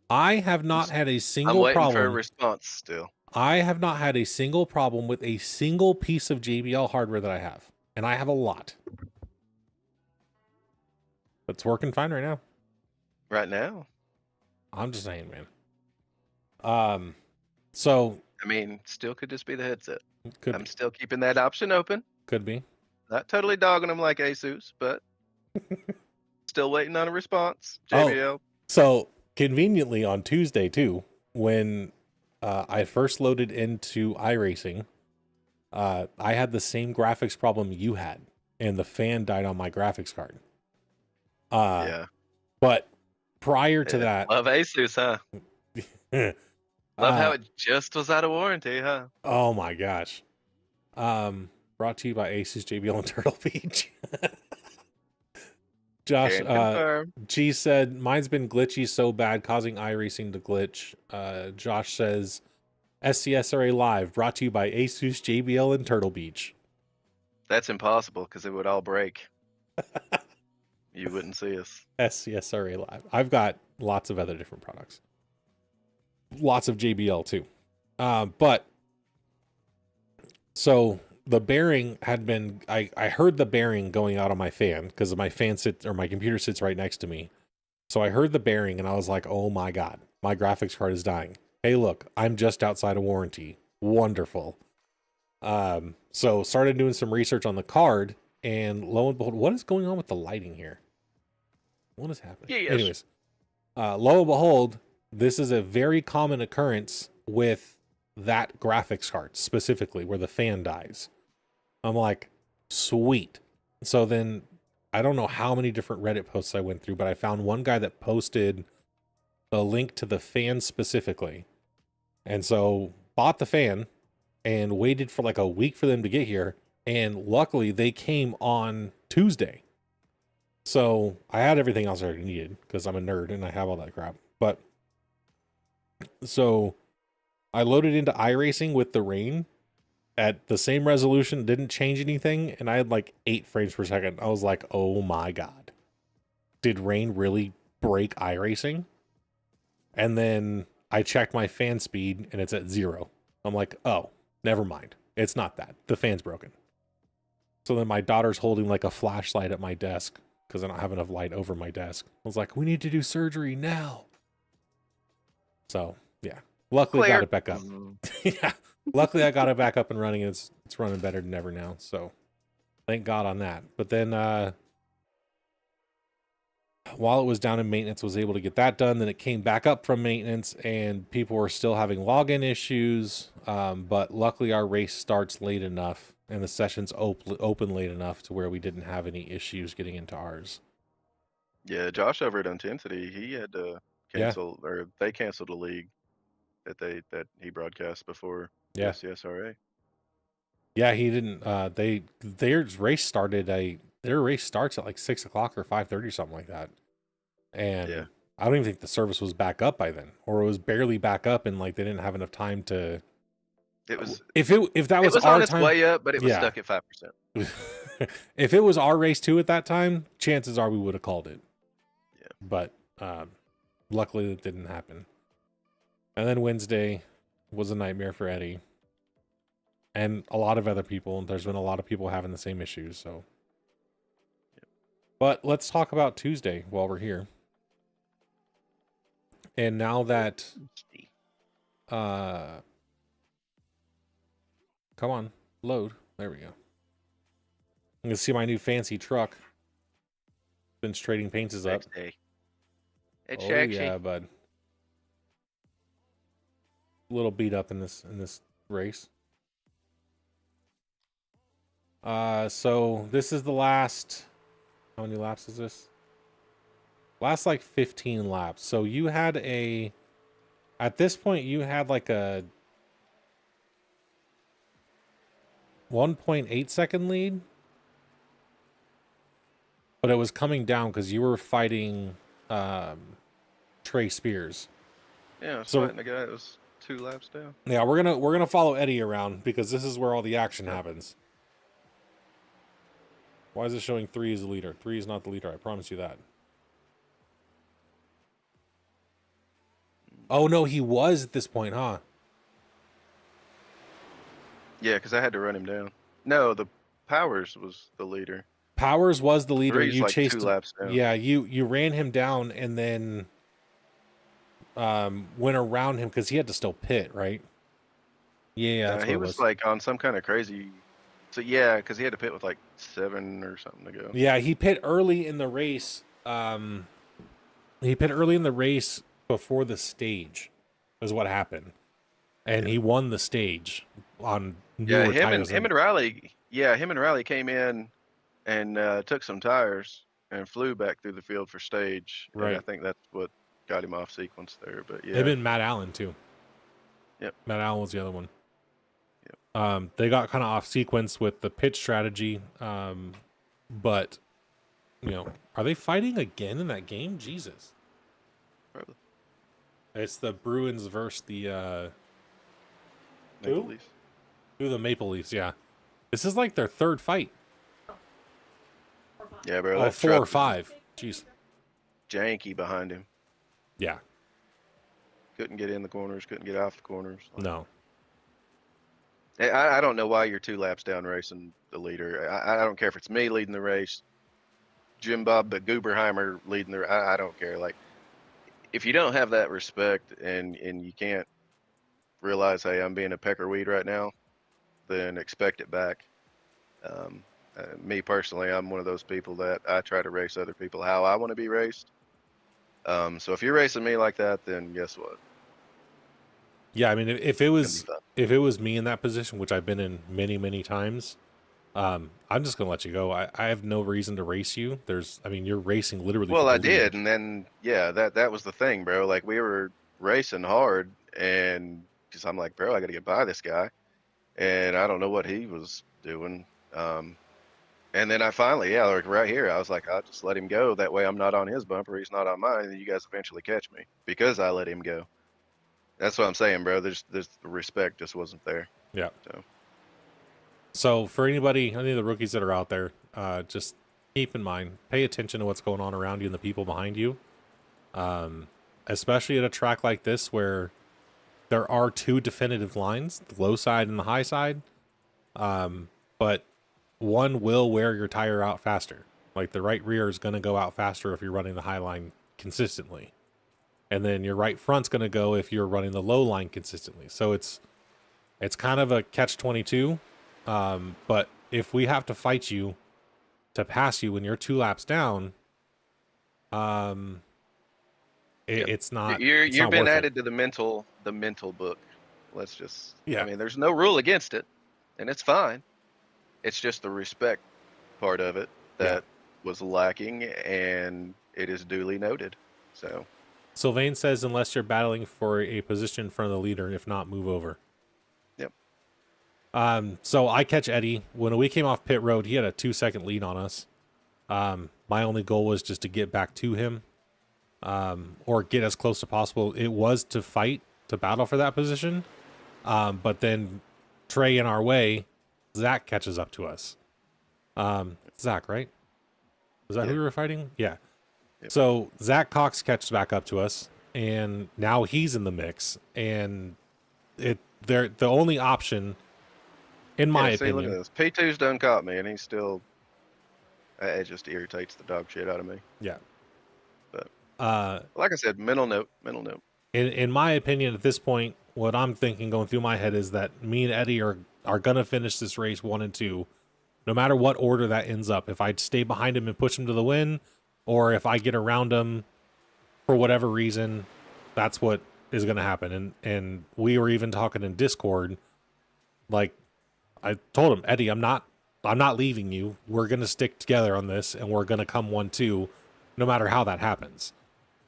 I have not had a I'm single waiting for a problem. response still. I have not had a single problem with a single piece of JBL hardware that I have. And I have a lot. It's working fine right now. Right now? I'm just saying, man. So I mean, still could just be the headset. could I'm be. still keeping that option open. Could be. Not totally dogging them like Asus, but still waiting on a response. Oh. JBL. So conveniently on Tuesday too, when I first loaded into iRacing, I had the same graphics problem you had, and the fan died on my graphics card. Yeah. But prior to that, Love Asus, huh? Love how it just was out of warranty, huh? Oh my gosh. Brought to you by Asus, JBL, and Turtle Beach. Josh, Can confirm. G said, mine's been glitchy so bad, causing iRacing to glitch. Josh says, SCSRA Live, brought to you by Asus, JBL, and Turtle Beach. That's impossible because it would all break. You wouldn't see us. SCSRA Live. I've got lots of other different products. Lots of JBL too. But so the bearing had been, I heard the bearing going out on my fan because my fan sits, or my computer sits right next to me. So I heard the bearing and I was like, oh my God, my graphics card is dying. Hey, look, I'm just outside of warranty. Wonderful. So started doing some research on the card, and lo and behold, what is going on with the lighting here? What is happening? Yes. Anyways, lo and behold, this is a very common occurrence with that graphics card specifically, where the fan dies. I'm like, sweet. So then I don't know how many different Reddit posts I went through, but I found one guy that posted a link to the fan specifically. And so bought the fan and waited for like a week for them to get here. And luckily they came on Tuesday. So I had everything else I already needed because I'm a nerd and I have all that crap. But so I loaded into iRacing with the rain at the same resolution, didn't change anything, and I had like 8 frames per second. I was like, oh my God. Did rain really break iRacing? And then I checked my fan speed and it's at 0. I'm like, oh, never mind. It's not that. The fan's broken. So then my daughter's holding like a flashlight at my desk because I don't have enough light over my desk. I was like, we need to do surgery now. So yeah, luckily got it back up. Yeah, luckily I got it back up and running. And it's running better than ever now. So thank God on that. But then while it was down in maintenance, was able to get that done. Then it came back up from maintenance, and people were still having login issues. But luckily our race starts late enough, and the session's open late enough to where we didn't have any issues getting into ours. Yeah, Josh over at Intensity, he had to cancel, or they canceled a league that he broadcast before SCSRA. Yeah, he didn't. Their race starts at like 6 o'clock or 5:30, something like that. And I don't even think the service was back up by then, or it was barely back up, and like they didn't have enough time to. It was if that was on our its time, way up, but it was stuck at 5%. If it was our race too at that time, chances are we would have called it. Yeah. But luckily that didn't happen. And then Wednesday was a nightmare for Eddie. And a lot of other people. There's been a lot of people having the same issues. So, but let's talk about Tuesday while we're here. And now that, come on, load. There we go. You can see my new fancy truck. Since Trading Paints is up. It's oh sexy. yeah, bud. A little beat up in this race. So this is the last, how many laps is this? Last like 15 laps. So you had at this point you had like a 1.8 second lead. But it was coming down because you were fighting Trey Spears. Yeah, so fighting the guy that was 2 laps down. Yeah, we're gonna follow Eddie around because this is where all the action happens. Why is it showing 3 as the leader? 3 is not the leader, I promise you that. Oh no, he was at this point, huh? Yeah, because I had to run him down. No, the Powers was the leader. Powers was the leader. Three's You like chased 2 him. laps down. Yeah, you ran him down and then went around him because he had to still pit, right? Yeah, that's what He it was was. like on some kind of crazy. So yeah, because he had to pit with like 7 or something to go. Yeah, he pit early in the race. He pit early in the race before the stage, is what happened, and he won the stage on Yeah, newer him tires. and Riley. Yeah, him and Riley came in and took some tires and flew back through the field for stage. And I Right. think that's what got him off sequence there. But yeah. Him and Matt Allen too. Yep. Matt Allen was the other one. Yep. They got kind of off sequence with the pitch strategy. But you know, are they fighting again in that game? Jesus. Probably. It's the Bruins versus the Maple Who? Leafs. who the Maple Leafs, yeah. This is like their third fight. Yeah, bro. Oh, That 4 truck or was 5. Jeez. janky behind him. Yeah. Couldn't get in the corners. Couldn't get off the corners. No. I don't know why you're 2 laps down racing the leader. I don't care if it's me leading the race, Jim Bob but Guberheimer leading the. I don't care. Like, if you don't have that respect and you can't realize, hey, I'm being a peckerweed right now, then expect it back. Me personally, I'm one of those people that I try to race other people how I want to be raced. So if you're racing me like that, then guess what? Yeah, I mean, if it It's gonna be was me in that position, which I've been in many, many times, I'm just gonna let you go. I have no reason to race you. I mean, you're racing literally. Well, for the I did, lead. and then yeah, that was the thing, bro. Like, we were racing hard, and because I'm like, bro, I got to get by this guy, and I don't know what he was doing. And then I finally, yeah, like right here, I was like, I'll just let him go. That way, I'm not on his bumper, he's not on mine, and you guys eventually catch me because I let him go. That's what I'm saying, bro. There's the respect just wasn't there. Yeah. So So for any of the rookies that are out there, just keep in mind, pay attention to what's going on around you and the people behind you. Especially at a track like this where there are 2 definitive lines, the low side and the high side. But one will wear your tire out faster. Like the right rear is going to go out faster if you're running the high line consistently. And then your right front's going to go if you're running the low line consistently. So it's kind of a catch-22. But if we have to fight you to pass you when you're 2 laps down, it's not. you've not been worth it. added to the mental book. Let's just. Yeah. I mean, there's no rule against it, and it's fine. It's just the respect part of it that was lacking, and it is duly noted. So Sylvain says, unless you're battling for a position in front of the leader, if not, move over. Yep. So I catch Eddie. When we came off pit road, he had a 2-second lead on us. My only goal was just to get back to him, or get as close as possible. It was to battle for that position. But then Trey in our way, Zach catches up to us. Zach, right? Was that who we were fighting? Yeah. Yep. So Zach Cox catches back up to us, and now he's in the mix. And the only option, in my opinion, look at this. P2's done caught me, and he's still. It just irritates the dog shit out of me. yeah. But like I said, mental note. In my opinion, at this point, what I'm thinking going through my head is that me and Eddie are gonna finish this race 1 and 2, no matter what order that ends up. If I stay behind him and push him to the win, or if I get around him for whatever reason, that's what is gonna happen. And we were even talking in Discord. Like, I told him, Eddie, I'm not leaving you. We're gonna stick together on this, and we're gonna come 1-2, no matter how that happens.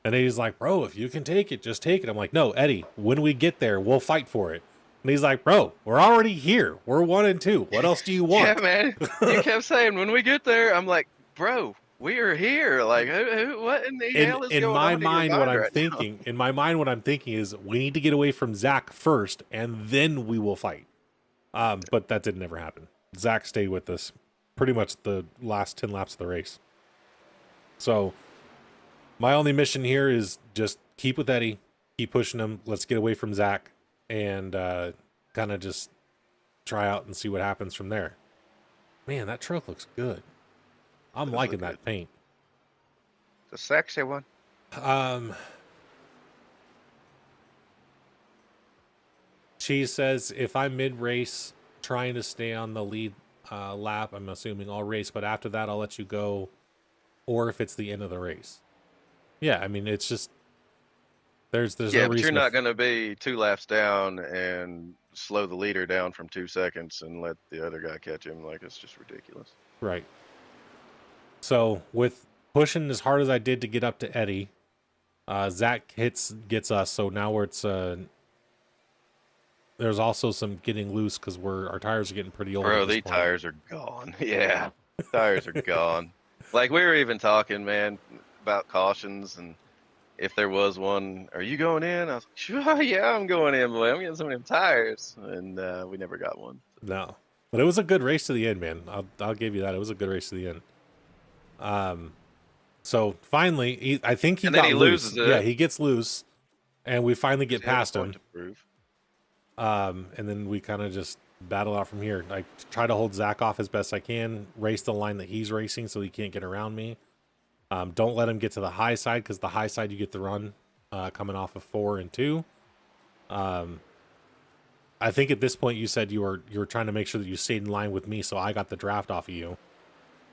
And he's like, bro, if you can take it, just take it. I'm like, no, Eddie, when we get there, we'll fight for it. And he's like, bro, we're already here. We're 1 and 2. What else do you want? Yeah, man. You kept saying when we get there, I'm like, bro, we are here. Like, what in the hell is going on? In my mind, what I'm thinking is we need to get away from Zach first, and then we will fight. But that didn't ever happen. Zach stayed with us pretty much the last 10 laps of the race. So my only mission here is just keep with Eddie, keep pushing him. Let's get away from Zach and kind of just try out and see what happens from there. Man, that truck looks good. I'm liking that paint. It's a sexy one. Cheese says, if I'm mid-race trying to stay on the lead lap, I'm assuming I'll race, but after that I'll let you go, or if it's the end of the race. Yeah, I mean, it's just there's no reason. But you're not going to be 2 laps down and slow the leader down from 2 seconds and let the other guy catch him. Like, it's just ridiculous. Right. So with pushing as hard as I did to get up to Eddie, Zach gets us. So now it's there's also some getting loose because our tires are getting pretty old. Bro, these tires are gone. Yeah, tires are gone. Like, we were even talking, man, about cautions, and if there was one, are you going in? I was like, sure, yeah, I'm going in, boy. I'm getting some of them tires, and we never got one. No, but it was a good race to the end, man. I'll give you that. It was a good race to the end. So finally, I think he got loose. Loses it. Yeah, he gets loose, and we finally get past him. And then we kind of just battle out from here. I try to hold Zach off as best I can, race the line that he's racing so he can't get around me. Don't let him get to the high side, because the high side you get the run coming off of 4 and 2. I think at this point you said you were trying to make sure that you stayed in line with me, so I got the draft off of you.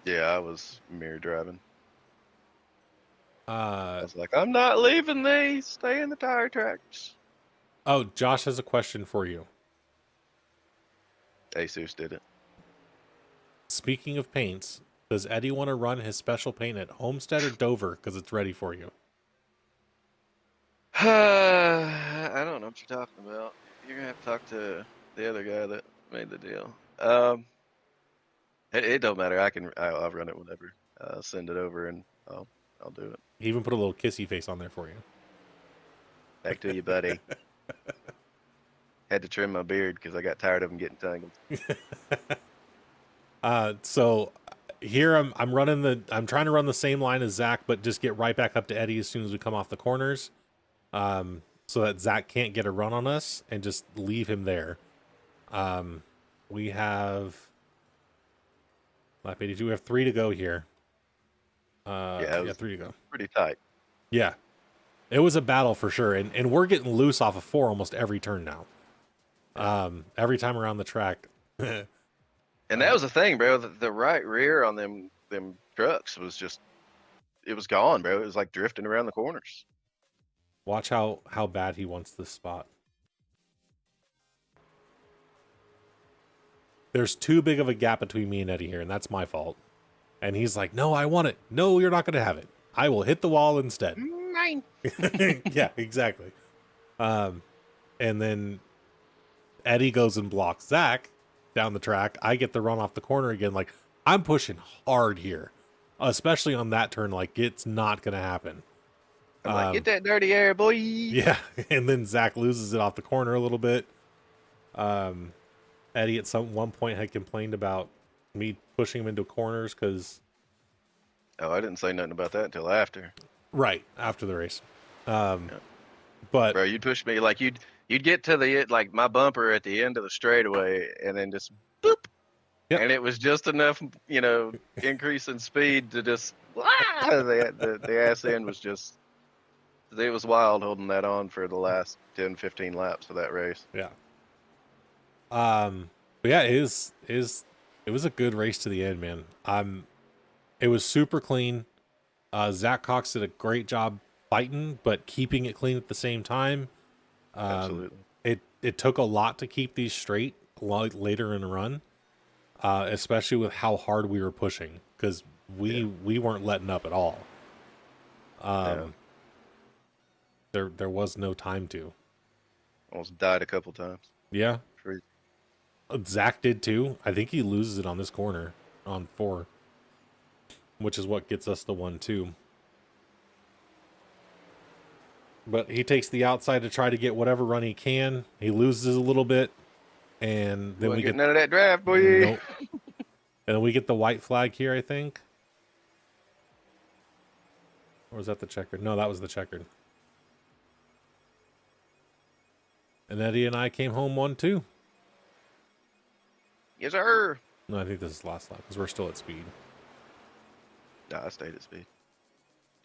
Yeah, I was mirror driving. I was like, I'm not leaving these. Stay in the tire tracks. Oh, Josh has a question for you. Asus did it. Speaking of paints, does Eddie want to run his special paint at Homestead or Dover because it's ready for you? I don't know what you're talking about. You're gonna have to talk to the other guy that made the deal. It don't matter. I'll run it whenever. Send it over and I'll do it. He even put a little kissy face on there for you. Back to you, buddy. Had to trim my beard because I got tired of him getting tangled. So here I'm trying to run the same line as Zach, but just get right back up to Eddie as soon as we come off the corners, so that Zach can't get a run on us and just leave him there. We have lap 82. We have 3 to go here. Yeah, 3 to go. Pretty tight. Yeah, it was a battle for sure, and we're getting loose off of 4 almost every turn now. Every time around the track. And that was the thing, bro. The right rear on them trucks was just, it was gone, bro. It was like drifting around the corners. Watch how bad he wants this spot. There's too big of a gap between me and Eddie here, and that's my fault. And he's like, no, I want it. No, you're not going to have it. I will hit the wall instead. Mine. Yeah, exactly. And then Eddie goes and blocks Zach down the track. I get the run off the corner again. Like, I'm pushing hard here, especially on that turn. Like, it's not going to happen. I'm like, get that dirty air, boy. Yeah. And then Zach loses it off the corner a little bit. Eddie at one point had complained about me pushing him into corners because... Oh, I didn't say nothing about that until after. Right, after the race. Yeah. But... Bro, you'd push me, like, you'd get to like my bumper at the end of the straightaway and then just boop. Yep. And it was just enough, increase in speed to just, the ass end was just, it was wild holding that on for the last 10, 15 laps of that race. Yeah. But yeah, it was a good race to the end, man. It was super clean. Zach Cox did a great job fighting, but keeping it clean at the same time. Absolutely. It took a lot to keep these straight later in the run, especially with how hard we were pushing, because we weren't letting up at all. There was no time to. Almost died a couple times. Yeah. Zach did too. I think he loses it on this corner on 4, which is what gets us the 1-2. But he takes the outside to try to get whatever run he can. He loses a little bit, and then we get none of that draft, boy. Nope. And then we get the white flag here, I think. Or was that the checkered? No, that was the checkered. And Eddie and I came home 1-2. Yes, sir. No, I think this is the last lap because we're still at speed. No, I stayed at speed.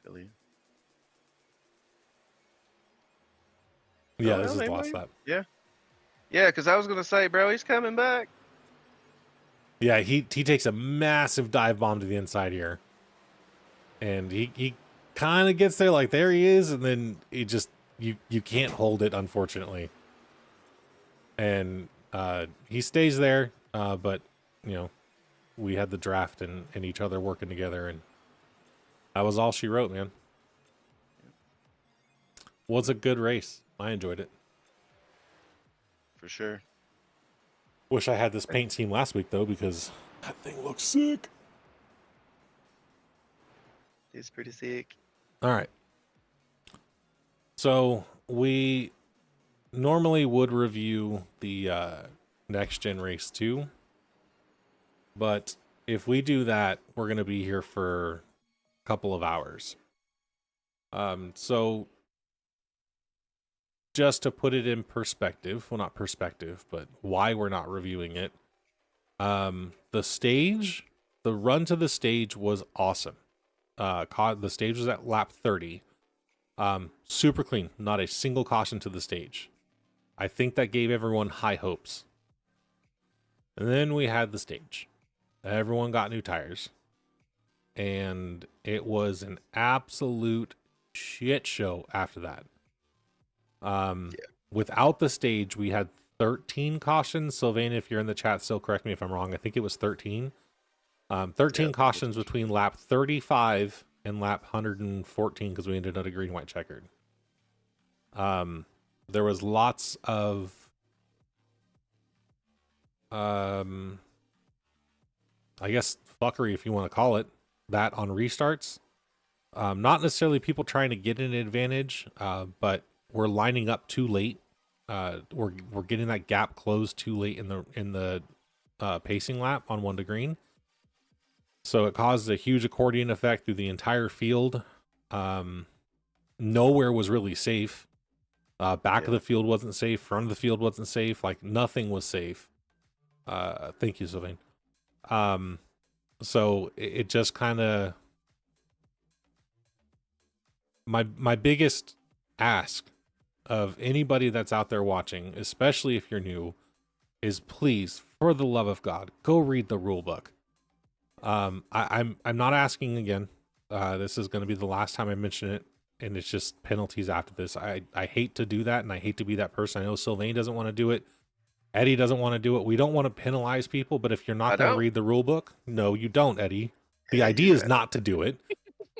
Till the end. Yeah, Oh, this well, is the anyway. last lap. Yeah, because I was gonna say, bro, he's coming back. Yeah, he takes a massive dive bomb to the inside here. And he kind of gets there, like there he is, and then he just you can't hold it, unfortunately. And he stays there, but you know, we had the draft and each other working together, and that was all she wrote, man. Was a good race. I enjoyed it. For sure. Wish I had this paint scheme last week though, because that thing looks sick. It's pretty sick. All right. So we normally would review the Next Gen Race 2. But if we do that, we're going to be here for a couple of hours. So just to put it in perspective, well, not perspective, but why we're not reviewing it. The stage, the run to the stage was awesome. The stage was at lap 30. Super clean, not a single caution to the stage. I think that gave everyone high hopes. And then we had the stage. Everyone got new tires. And it was an absolute shit show after that. Without the stage, we had 13 cautions. Sylvain, if you're in the chat, still correct me if I'm wrong. I think it was 13. 13 cautions between lap 35 and lap 114 because we ended up a green-white checkered. There was lots of I guess fuckery, if you want to call it that, on restarts. Not necessarily people trying to get an advantage, but we're lining up too late. We're getting that gap closed too late in the pacing lap on 1 to green. So it caused a huge accordion effect through the entire field. Nowhere was really safe. Back of the field wasn't safe. Front of the field wasn't safe. Like nothing was safe. Thank you, Sylvain. So it just kind of, my biggest ask of anybody that's out there watching, especially if you're new, is please, for the love of God, go read the rule book. I'm not asking again. This is going to be the last time I mention it, and it's just penalties after this. I hate to do that, and I hate to be that person. I know Sylvain doesn't want to do it. Eddie doesn't want to do it. We don't want to penalize people, but if you're not going to read the rule book, no, you don't, Eddie. The idea is not to do it,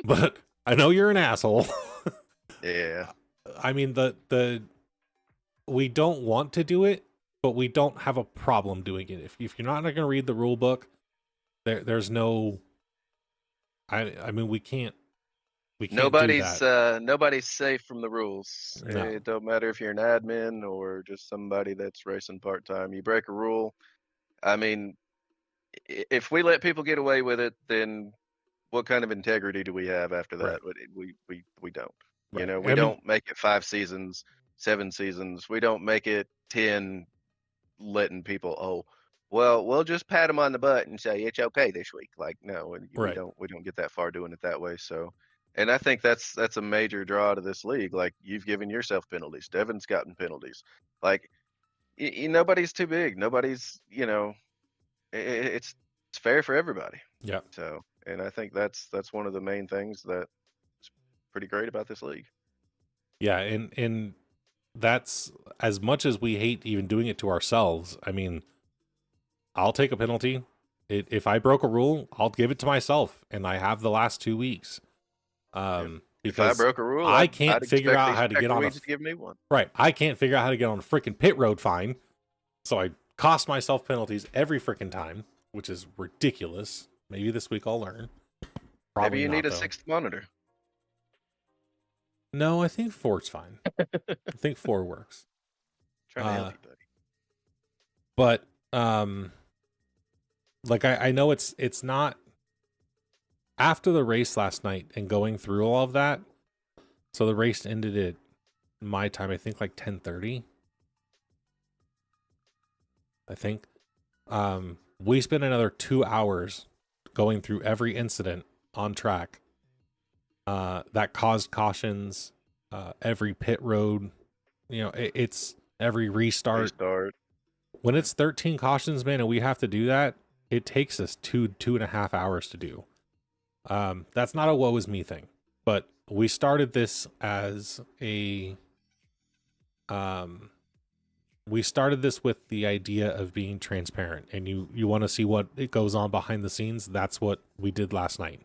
but I know you're an asshole. Yeah. I mean, we don't want to do it, but we don't have a problem doing it. If you're not going to read the rule book, there's no, I mean, we can't Nobody's do that. nobody's safe from the rules. No. It don't matter if you're an admin or just somebody that's racing part-time. You break a rule. I mean, if we let people get away with it, then what kind of integrity do we have after that? Right. We don't. Right. You know, we don't make it 5 seasons, 7 seasons. We don't make it 10, letting people, well, we'll just pat them on the butt and say it's okay this week. Like, no, we don't get that far doing it that way. So, and I think that's a major draw to this league. Like, you've given yourself penalties. Devin's gotten penalties. Like, nobody's too big. Nobody's, it's fair for everybody. Yeah. So, and I think that's one of the main things that's pretty great about this league. Yeah, and that's, as much as we hate even doing it to ourselves. I mean, I'll take a penalty. If I broke a rule, I'll give it to myself, and I have the last 2 weeks. Because if I broke a rule, I can't figure out how to get on give me one. Right, I can't figure out how to get on a freaking pit road fine, so I cost myself penalties every freaking time, which is ridiculous. Maybe this week I'll learn. Probably Maybe you need a though. 6th monitor. No, I think 4's fine. I think 4 works. Trying to help you, But buddy. like I know it's not, after the race last night and going through all of that. So the race ended at my time, I think like 10:30. I think. We spent another 2 hours going through every incident on track that caused cautions, every pit road, it's every restart. When it's 13 cautions, man, and we have to do that, it takes us 2.5 hours to do. That's not a woe is me thing, but we started this as we started this with the idea of being transparent, and you want to see what it goes on behind the scenes. That's what we did last night.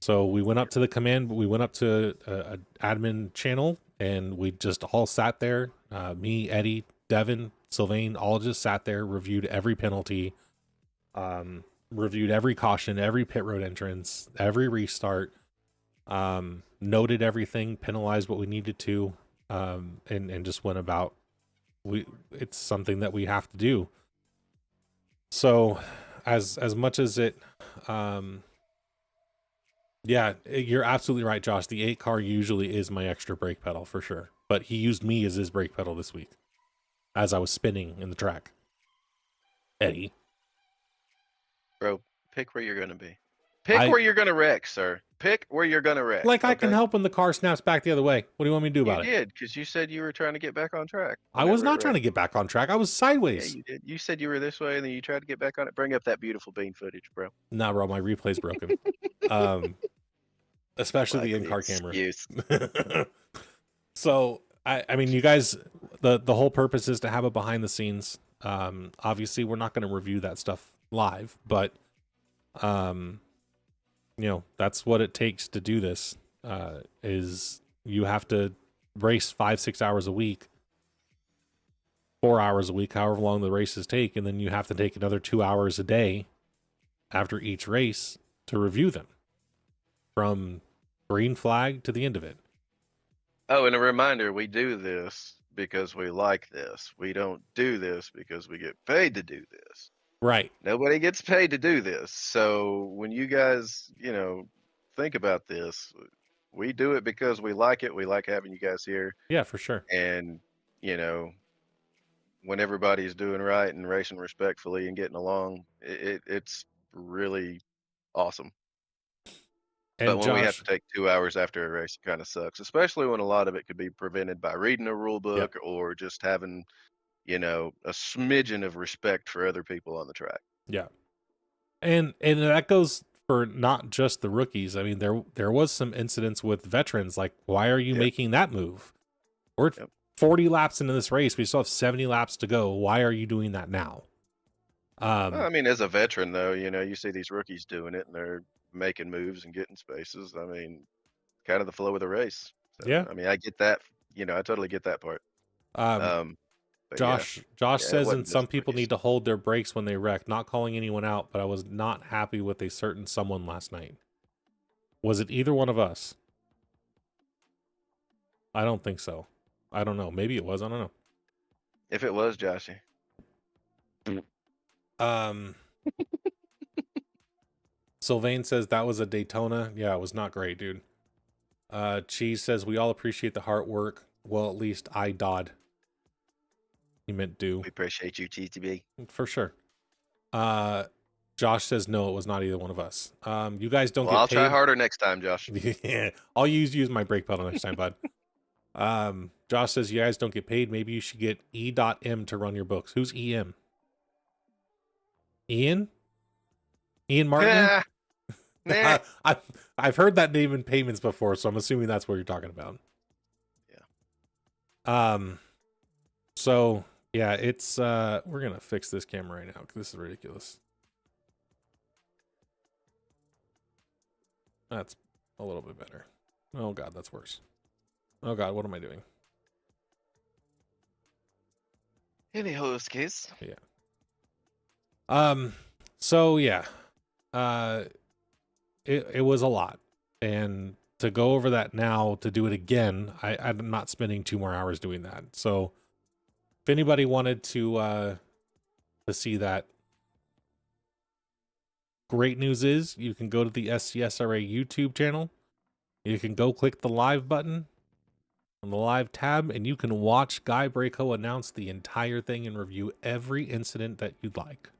So we went up to the command, we went up to a admin channel, and we just all sat there. Me, Eddie, Devin, Sylvain, all just sat there, reviewed every penalty, reviewed every caution, every pit road entrance, every restart, noted everything, penalized what we needed to, and just went about. It's something that we have to do. So as much as it, yeah, you're absolutely right, Josh. The 8 car usually is my extra brake pedal for sure, but he used me as his brake pedal this week as I was spinning in the track. Eddie, Bro, pick where you're going to be. Pick where you're going to wreck, sir. Pick where you're going to wreck. Like, okay? I can help when the car snaps back the other way. What do you want me to do about it? You did, because you said you were trying to get back on track. I was not trying to get back on track. I was sideways. Yeah, you did. You said you were this way, and then you tried to get back on it. Bring up that beautiful bean footage, bro. Nah, bro, my replay's broken. Especially the in-car camera. So, I mean, you guys, the whole purpose is to have a behind the scenes. Obviously, we're not going to review that stuff live, but that's what it takes to do this. Is you have to race 5-6 hours a week, 4 hours a week, however long the races take, and then you have to take another 2 hours a day after each race to review them from green flag to the end of it. Oh, and a reminder, we do this because we like this. We don't do this because we get paid to do this. Right. Nobody gets paid to do this. So when you guys, think about this, we do it because we like it. We like having you guys here. Yeah, for sure. And, when everybody's doing right and racing respectfully and getting along, it's really awesome. And but when we have to take 2 hours after a race, it kind of sucks, especially when a lot of it could be prevented by reading a rule book or just having, a smidgen of respect for other people on the track. Yeah. And that goes for not just the rookies. I mean, there was some incidents with veterans. Like, why are you making that move? We're 40 laps into this race. We still have 70 laps to go. Why are you doing that now? Well, I mean, as a veteran, though, you see these rookies doing it and they're making moves and getting spaces. I mean, kind of the flow of the race. So, yeah. I mean, I get that. I totally get that part. Josh says, and some people need to hold their brakes when they wreck. Not calling anyone out, but I was not happy with a certain someone last night. Was it either one of us? I don't think so. I don't know. Maybe it was. I don't know. If it was, Joshy. Sylvain says that was a Daytona. Yeah, it was not great, dude. Cheese says we all appreciate the hard work. Well, at least I dod. He meant do. We appreciate you, TTB. For sure. Josh says no, it was not either one of us. You guys don't get I'll paid. try harder next time, Josh. Yeah, I'll use my brake pedal next time, bud. Josh says you guys don't get paid. Maybe you should get E.M to run your books. Who's EM? Ian Martin? Nah. I've heard that name in payments before, so I'm assuming that's what you're talking about. Yeah. So yeah, it's we're gonna fix this camera right now because this is ridiculous. That's a little bit better. Oh god, that's worse. Oh god, what am I doing? Any host case. Yeah. So yeah. It was a lot. And to go over that now, to do it again, I'm not spending 2 more hours doing that. So if anybody wanted to see that, great news is you can go to the SCSRA YouTube channel. You can go click the live button. on the live tab, and you can watch Guy Braco announce the entire thing and review every incident that you'd like.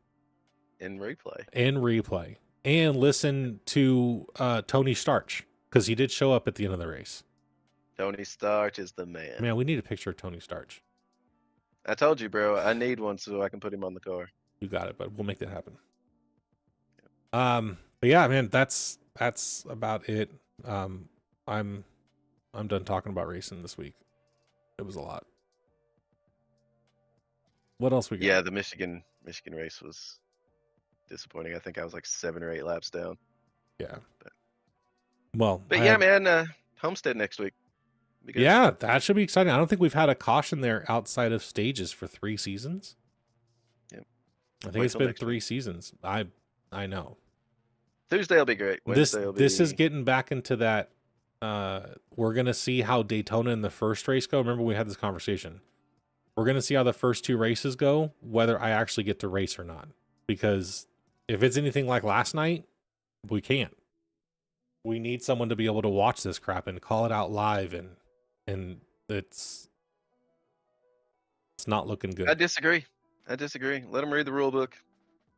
In replay. And listen to Tony Starch, because he did show up at the end of the race. Tony Starch is the man. Man, we need a picture of Tony Starch. I told you, bro. I need one so I can put him on the car. You got it, but we'll make that happen. But yeah, man, that's about it. I'm done talking about racing this week. It was a lot. What else we got? Yeah, the Michigan race was disappointing. I think I was like 7 or 8 laps down. Yeah. But yeah, man, Homestead next week. Yeah, that should be exciting. I don't think we've had a caution there outside of stages for 3 seasons. Yep. I think it's been 3 seasons. I know. Tuesday will be great. This is getting back into that. We're gonna see how Daytona and the first race go. Remember, we had this conversation. We're gonna see how the first 2 races go, whether I actually get to race or not. Because if it's anything like last night, we can't. We need someone to be able to watch this crap and call it out live, and it's not looking good. I disagree. Let them read the rule book.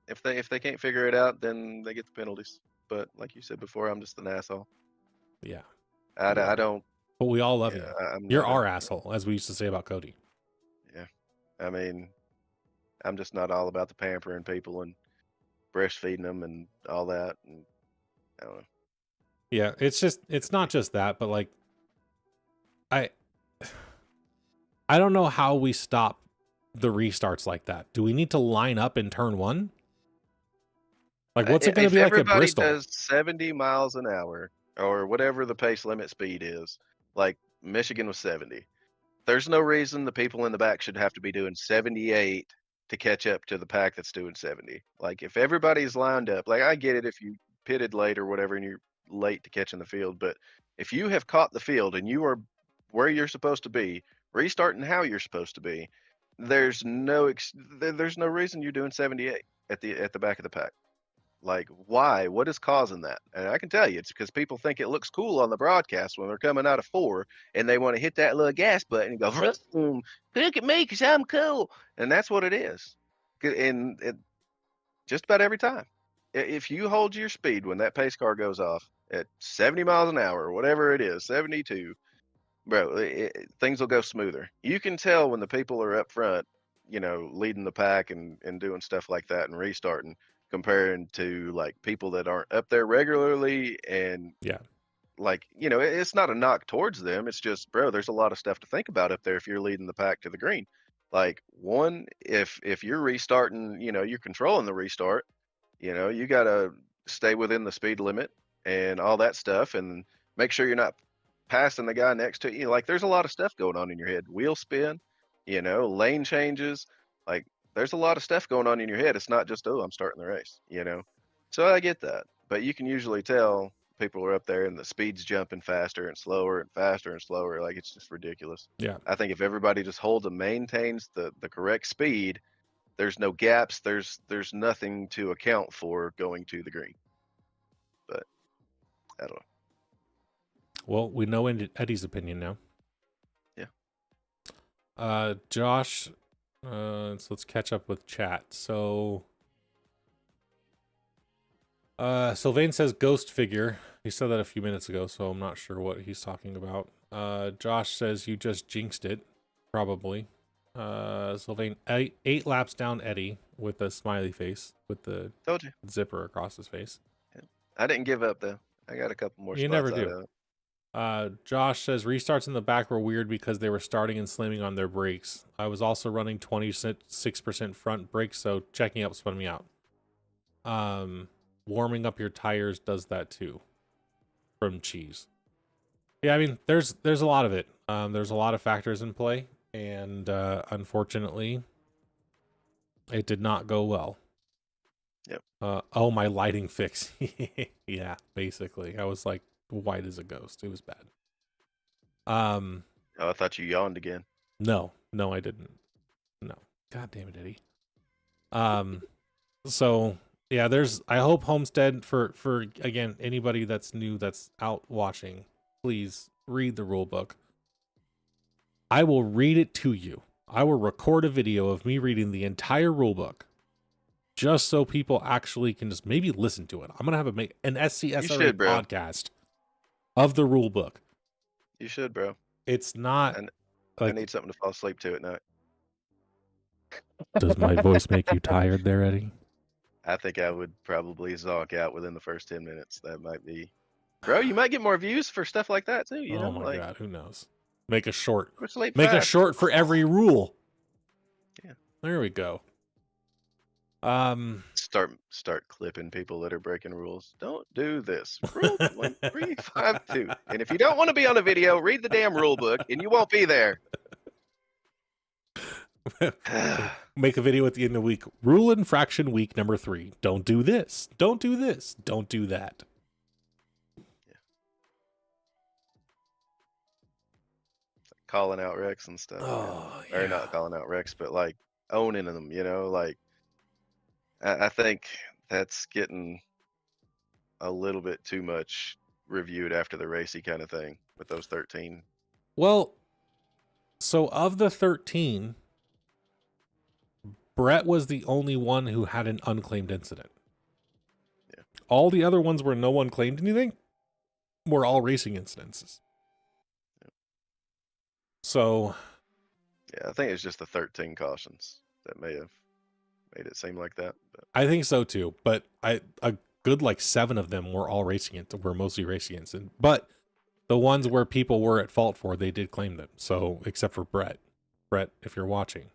If they can't figure it out, then they get the penalties. But like you said before, I'm just an asshole. Yeah. I don't. But we all love you. You're our asshole, as we used to say about Cody. Yeah. I mean, I'm just not all about the pampering people and breastfeeding them and all that. And I don't know. Yeah, it's not just that, but like, I don't know how we stop the restarts like that. Do we need to line up in turn 1? Like, what's it going to be like at Bristol? Everybody does 70 miles an hour or whatever the pace limit speed is. Like Michigan was 70. There's no reason the people in the back should have to be doing 78 to catch up to the pack that's doing 70. Like, if everybody's lined up, like, I get it if you pitted late or whatever and you're late to catching the field, but if you have caught the field and you are where you're supposed to be, restarting how you're supposed to be, there's no reason you're doing 78 at the back of the pack. Like, why? What is causing that? And I can tell you, it's because people think it looks cool on the broadcast when they're coming out of 4 and they want to hit that little gas button and go, vroom, look at me because I'm cool. And that's what it is. And just about every time. If you hold your speed when that pace car goes off at 70 miles an hour or whatever it is, 72, bro, things will go smoother. You can tell when the people are up front, leading the pack and doing stuff like that and restarting, comparing to like people that aren't up there regularly. And yeah, like, it's not a knock towards them. It's just, bro, there's a lot of stuff to think about up there if you're leading the pack to the green. Like, one, if you're restarting, you're controlling the restart, you got to stay within the speed limit and all that stuff and make sure you're not passing the guy next to you. Like, there's a lot of stuff going on in your head. Wheel spin, lane changes. Like, there's a lot of stuff going on in your head. It's not just, oh, I'm starting the race, So I get that. But you can usually tell people are up there and the speed's jumping faster and slower and faster and slower. Like, it's just ridiculous. Yeah. I think if everybody just holds and maintains the correct speed, there's no gaps. There's nothing to account for going to the green. But I don't know. Well, we know Eddie's opinion now. Yeah. Josh, so let's catch up with chat. So, Sylvain says ghost figure. He said that a few minutes ago, so I'm not sure what he's talking about. Josh says you just jinxed it, probably. Sylvain, 8 laps down Eddie with a smiley face with the Told you. zipper across his face. I didn't give up though. I got a couple more. You never do. Josh says restarts in the back were weird because they were starting and slamming on their brakes. I was also running 26% front brakes, so checking up spun me out. Warming up your tires does that too. From Cheese. Yeah, I mean, there's a lot of it. There's a lot of factors in play, and unfortunately, it did not go well. Yep. Oh, my lighting fix. Yeah, basically. I was like white as a ghost. It was bad. Oh, I thought you yawned again. No, I didn't. No. God damn it, Eddie. So yeah, I hope Homestead for again, anybody that's new that's out watching, please read the rule book. I will read it to you. I will record a video of me reading the entire rule book just so people actually can just maybe listen to it. I'm going to have an SCSRA should, bro. podcast of the rule book. You should, bro. It's not I need something to fall asleep to at night. Does my voice make you tired there, Eddie? I think I would probably zonk out within the first 10 minutes. That might be, bro. You might get more views for stuff like that too. You know, my God, who knows? Make a short. Make a short for every rule. Yeah. There we go. Start clipping people that are breaking rules. Don't do this. Rule 1352. And if you don't want to be on a video, read the damn rule book, and you won't be there. Make a video at the end of the week. Rule infraction week number 3. Don't do this. Don't do this. Don't do that. Yeah. Calling out wrecks and stuff. Oh, yeah. Or not calling out wrecks, but like owning them. You know, like I think that's getting a little bit too much reviewed after the racy kind of thing with those 13. Well, so of the 13, Brett was the only one who had an unclaimed incident. Yeah. All the other ones where no one claimed anything were all racing incidences. Yeah. So, yeah, I think it's just the 13 cautions that may have made it seem like that. But I think so too. But a good like 7 of them were all racing were mostly racing incidents. But the ones where people were at fault for, they did claim them. So except for Brett. Brett, if you're watching,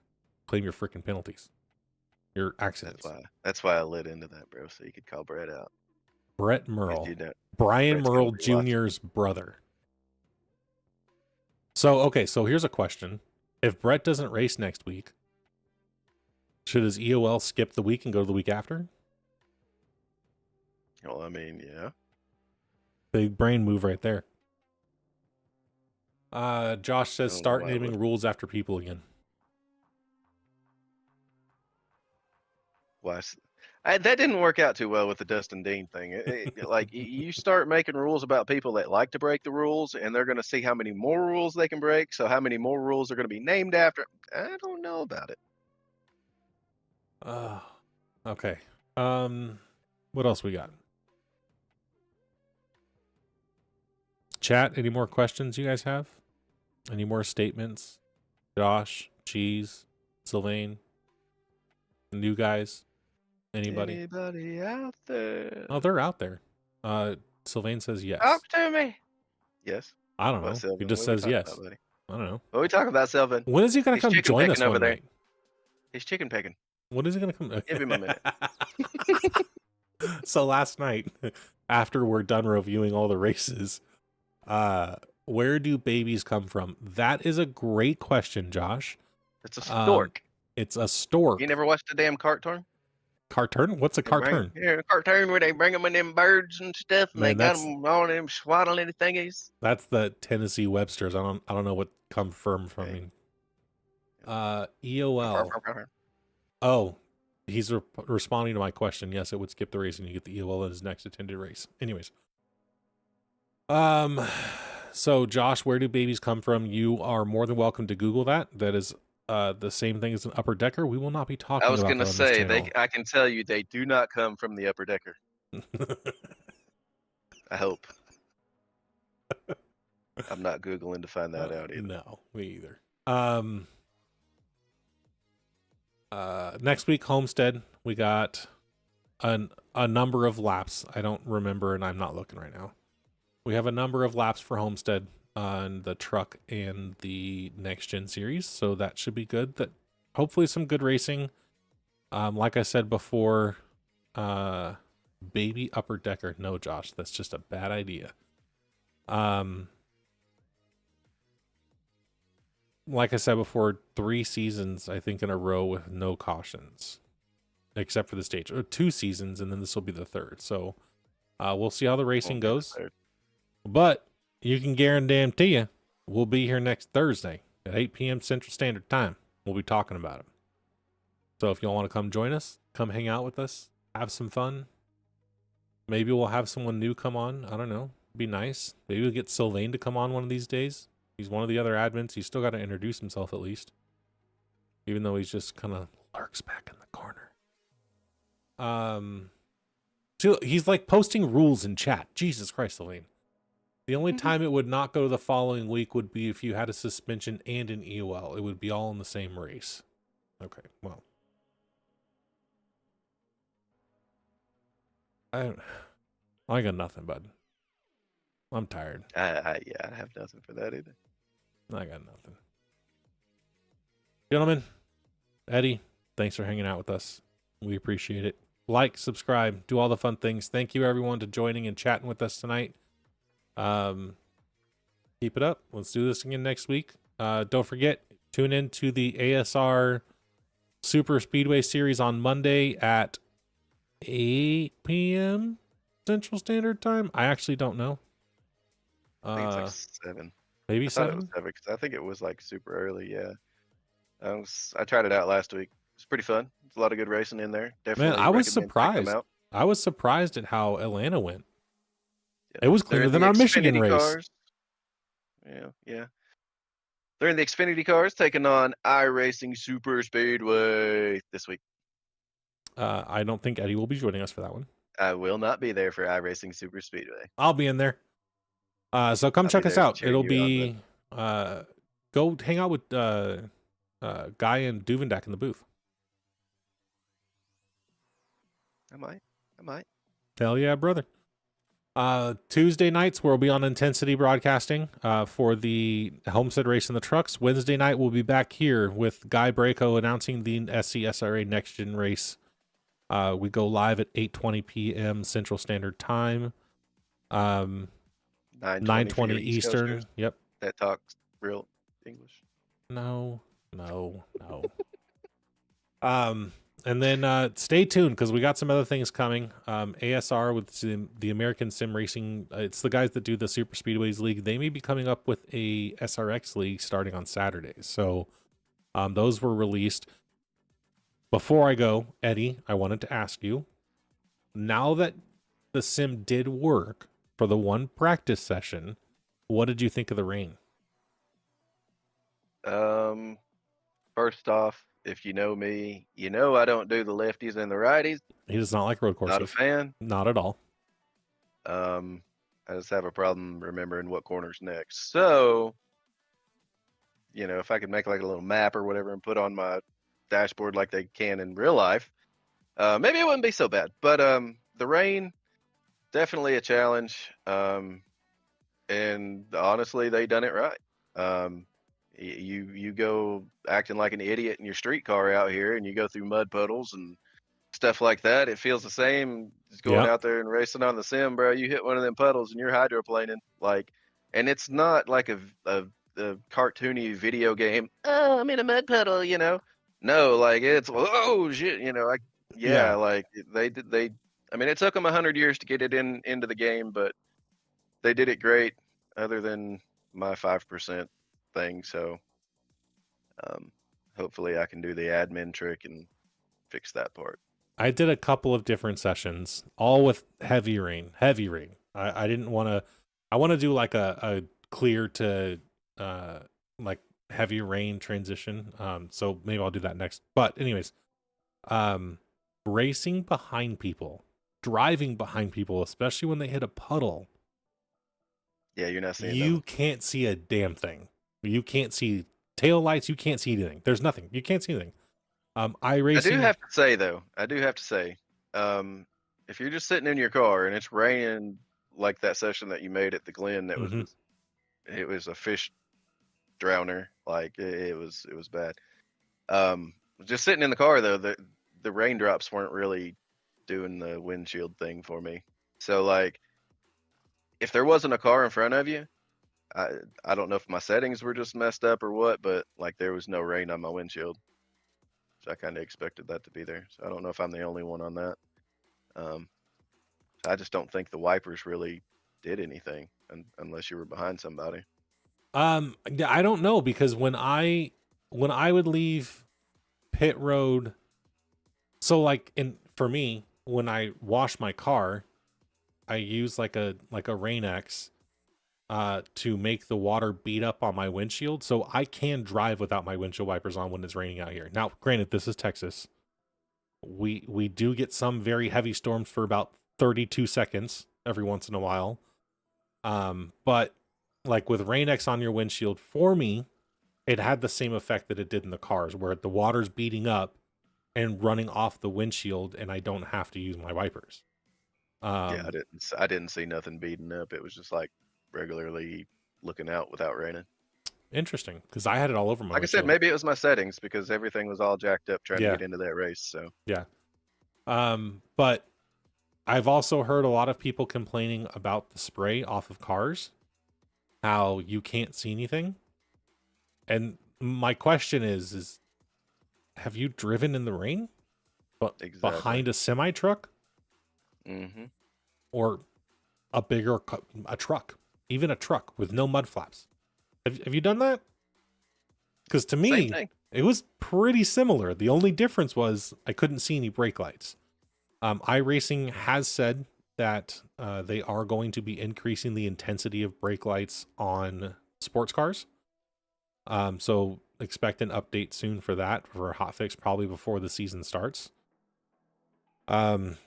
claim your freaking penalties. Your accidents. That's why I lit into that, bro. So you could call Brett out. Brett Murrell. Brett's Brian gonna Murrell be watching. Jr.'s brother. So, okay, so here's a question. If Brett doesn't race next week, should his EOL skip the week and go to the week after? Well, I mean, yeah. Big brain move right there. Josh says I don't know start why I naming would. rules after people again. Why? That didn't work out too well with the Dustin Dean thing. Like you start making rules about people that like to break the rules, and they're going to see how many more rules they can break. So how many more rules are going to be named after? I don't know about it. Okay. What else we got? Chat, any more questions you guys have? Any more statements? Josh, Cheese, Sylvain, new guys? Anybody? Anybody out there? Oh, they're out there. Sylvain says yes. Talk to me. Yes. I don't know. What, He Sylvan? just What are we says talking yes. about, buddy? I don't know. What are we talking about, Sylvan? When is he going to come chicken join us pecking over one there. night? He's chicken pecking. When is he going to come? Give him a minute. So last night, after we're done reviewing all the races, where do babies come from? That is a great question, Josh. It's a stork. It's a stork. You never watched the damn cartoon? Cartoon? What's a cartoon? Yeah, a cartoon where they bring them in them birds and stuff, and Man, they got them all them swaddling thingies. That's the Tennessee Websters. I don't know what come from Okay. EOL. Oh, he's responding to my question. Yes, it would skip the race and you get the EOL in his next attended race. Anyways. So Josh, where do babies come from? You are more than welcome to Google that. That is the same thing as an upper decker. We will not be talking I was about going to that on this say, channel. I can tell you they do not come from the upper decker. I hope. I'm not Googling to find that out either. No, me either. Next week, Homestead, we got a number of laps. I don't remember, and I'm not looking right now. We have a number of laps for Homestead on the truck and the NextGen series, so that should be good. That hopefully some good racing. Like I said before, baby upper decker. No, Josh, that's just a bad idea. Like I said before, 3 seasons, I think, in a row with no cautions, except for the stage. Or 2 seasons, and then this will be the 3rd. So we'll see how the racing goes. But you can guarantee you, we'll be here next Thursday at 8 p.m. Central Standard Time. We'll be talking about it. So if y'all want to come join us, come hang out with us, have some fun. Maybe we'll have someone new come on. I don't know. Be nice. Maybe we'll get Sylvain to come on one of these days. He's one of the other admins. He's still got to introduce himself at least, even though he's just kind of lurks back in the corner. So he's like posting rules in chat. Jesus Christ, Elaine. The only time it would not go the following week would be if you had a suspension and an EOL. It would be all in the same race. Okay, well. I got nothing, bud. I'm tired. I have nothing for that either. I got nothing. Gentlemen, Eddie, thanks for hanging out with us. We appreciate it. Like, subscribe, do all the fun things. Thank you, everyone, to joining and chatting with us tonight. Keep it up. Let's do this again next week. Don't forget, tune in to the ASR Super Speedway Series on Monday at 8 p.m. Central Standard Time. I actually don't know. I think it's like 7. Maybe I thought it was 7? 7 because I think it was like super early. Yeah. I tried it out last week. It's pretty fun. There's a lot of good racing in there. Definitely. Man, I was recommend checking them surprised. out. I was surprised at how Atlanta went. Yeah. It was They're cleaner in than the our Michigan Xfinity race. cars. Yeah. They're in the Xfinity cars taking on iRacing Super Speedway this week. I don't think Eddie will be joining us for that one. I will not be there for iRacing Super Speedway. I'll be in there. So come I'll check be us there out. cheering It'll you be on, go hang out with Guy and Duvendak in the booth. I might. Hell yeah, brother. Tuesday nights we'll be on Intensity Broadcasting for the Homestead race in the trucks. Wednesday night we'll be back here with Guy Braco announcing the SCSRA NextGen race. We go live at 8:20 p.m. Central Standard Time. 9:20 Eastern. Yep. That talks real English. No. And then stay tuned because we got some other things coming. ASR with the American Sim Racing. It's the guys that do the Super Speedways League. They may be coming up with a SRX League starting on Saturdays. So those were released. Before I go, Eddie, I wanted to ask you, now that the sim did work for the one practice session, what did you think of the rain? First off, if you know me, you know I don't do the lefties and the righties. He does not like road courses. Not a fan. Not at all. I just have a problem remembering what corner's next. So, if I could make like a little map or whatever and put on my dashboard like they can in real life, maybe it wouldn't be so bad. But the rain, definitely a challenge. And honestly, they done it right. You go acting like an idiot in your street car out here, and you go through mud puddles and stuff like that. It feels the same as going out there and racing on the sim, bro. You hit one of them puddles and you're hydroplaning, and it's not like a cartoony video game. Oh, I'm in a mud puddle, No, like it's shit, like they did. I mean, it took them 100 years to get it into the game, but they did it great. Other than my 5% thing, so hopefully I can do the admin trick and fix that part. I did a couple of different sessions, all with heavy rain. I didn't want to. I want to do like a clear to like heavy rain transition. So maybe I'll do that next. But anyways, racing behind people, driving behind people, especially when they hit a puddle. Yeah, you're not seeing. You can't see a damn thing. You can't see tail lights. You can't see anything. There's nothing. You can't see anything. I do have to say though. If you're just sitting in your car and it's raining like that session that you made at the Glen, that was it was a fish drowner. Like it was bad. Just sitting in the car though, the raindrops weren't really doing the windshield thing for me. So like, if there wasn't a car in front of you, I don't know if my settings were just messed up or what, but like there was no rain on my windshield. So I kind of expected that to be there. So I don't know if I'm the only one on that. I just don't think the wipers really did anything unless you were behind somebody. I don't know, because when I would leave pit road, so like for me, when I wash my car, I use like a Rain-X. to make the water beat up on my windshield, so I can drive without my windshield wipers on when it's raining out here. Now, granted, this is Texas. We do get some very heavy storms for about 32 seconds every once in a while. But like with Rain-X on your windshield, for me, it had the same effect that it did in the cars, where the water's beating up and running off the windshield, and I don't have to use my wipers. Yeah, I didn't see nothing beating up. It was just like regularly looking out without raining. Interesting, because I had it all over my Like I said, windshield. maybe it was my settings because everything was all jacked up trying Yeah. to get into that race. So Yeah. But I've also heard a lot of people complaining about the spray off of cars, how you can't see anything. And my question is have you driven in the rain? But Exactly. behind a semi truck hmm or a truck, even a truck with no mud flaps? Have you done that? Because to me, Same thing. it was pretty similar. The only difference was I couldn't see any brake lights. iRacing has said that they are going to be increasing the intensity of brake lights on sports cars. So expect an update soon for that, for a hotfix, probably before the season starts.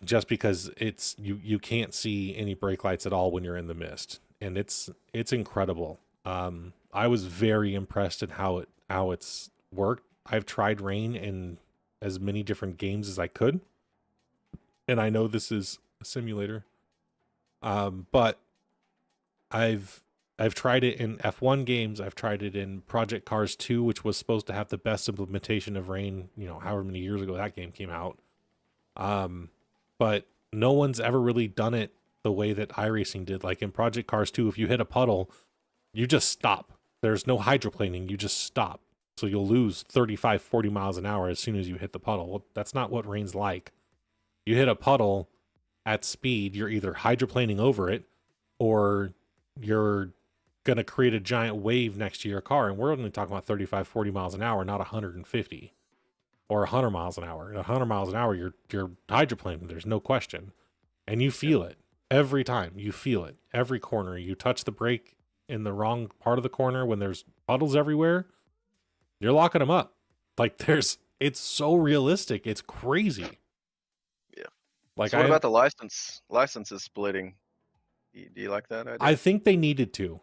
Just because it's you can't see any brake lights at all when you're in the mist, and it's incredible. I was very impressed at how it's worked. I've tried rain in as many different games as I could, and I know this is a simulator, but I've tried it in F1 games. I've tried it in Project Cars 2, which was supposed to have the best implementation of rain, however many years ago that game came out. But no one's ever really done it the way that iRacing did. Like in Project Cars 2, if you hit a puddle, you just stop. There's no hydroplaning. You just stop. So you'll lose 35, 40 miles an hour as soon as you hit the puddle. Well, that's not what rain's like. You hit a puddle at speed, you're either hydroplaning over it or you're going to create a giant wave next to your car. And we're only talking about 35, 40 miles an hour, not 150 or 100 miles an hour. At 100 miles an hour, you're hydroplaning. There's no question. And you feel it every time. You feel it every corner. You touch the brake in the wrong part of the corner when there's puddles everywhere, you're locking them up. Like it's so realistic. It's crazy. Yeah. Like, so what about the licenses splitting? Do you like that idea? I think they needed to,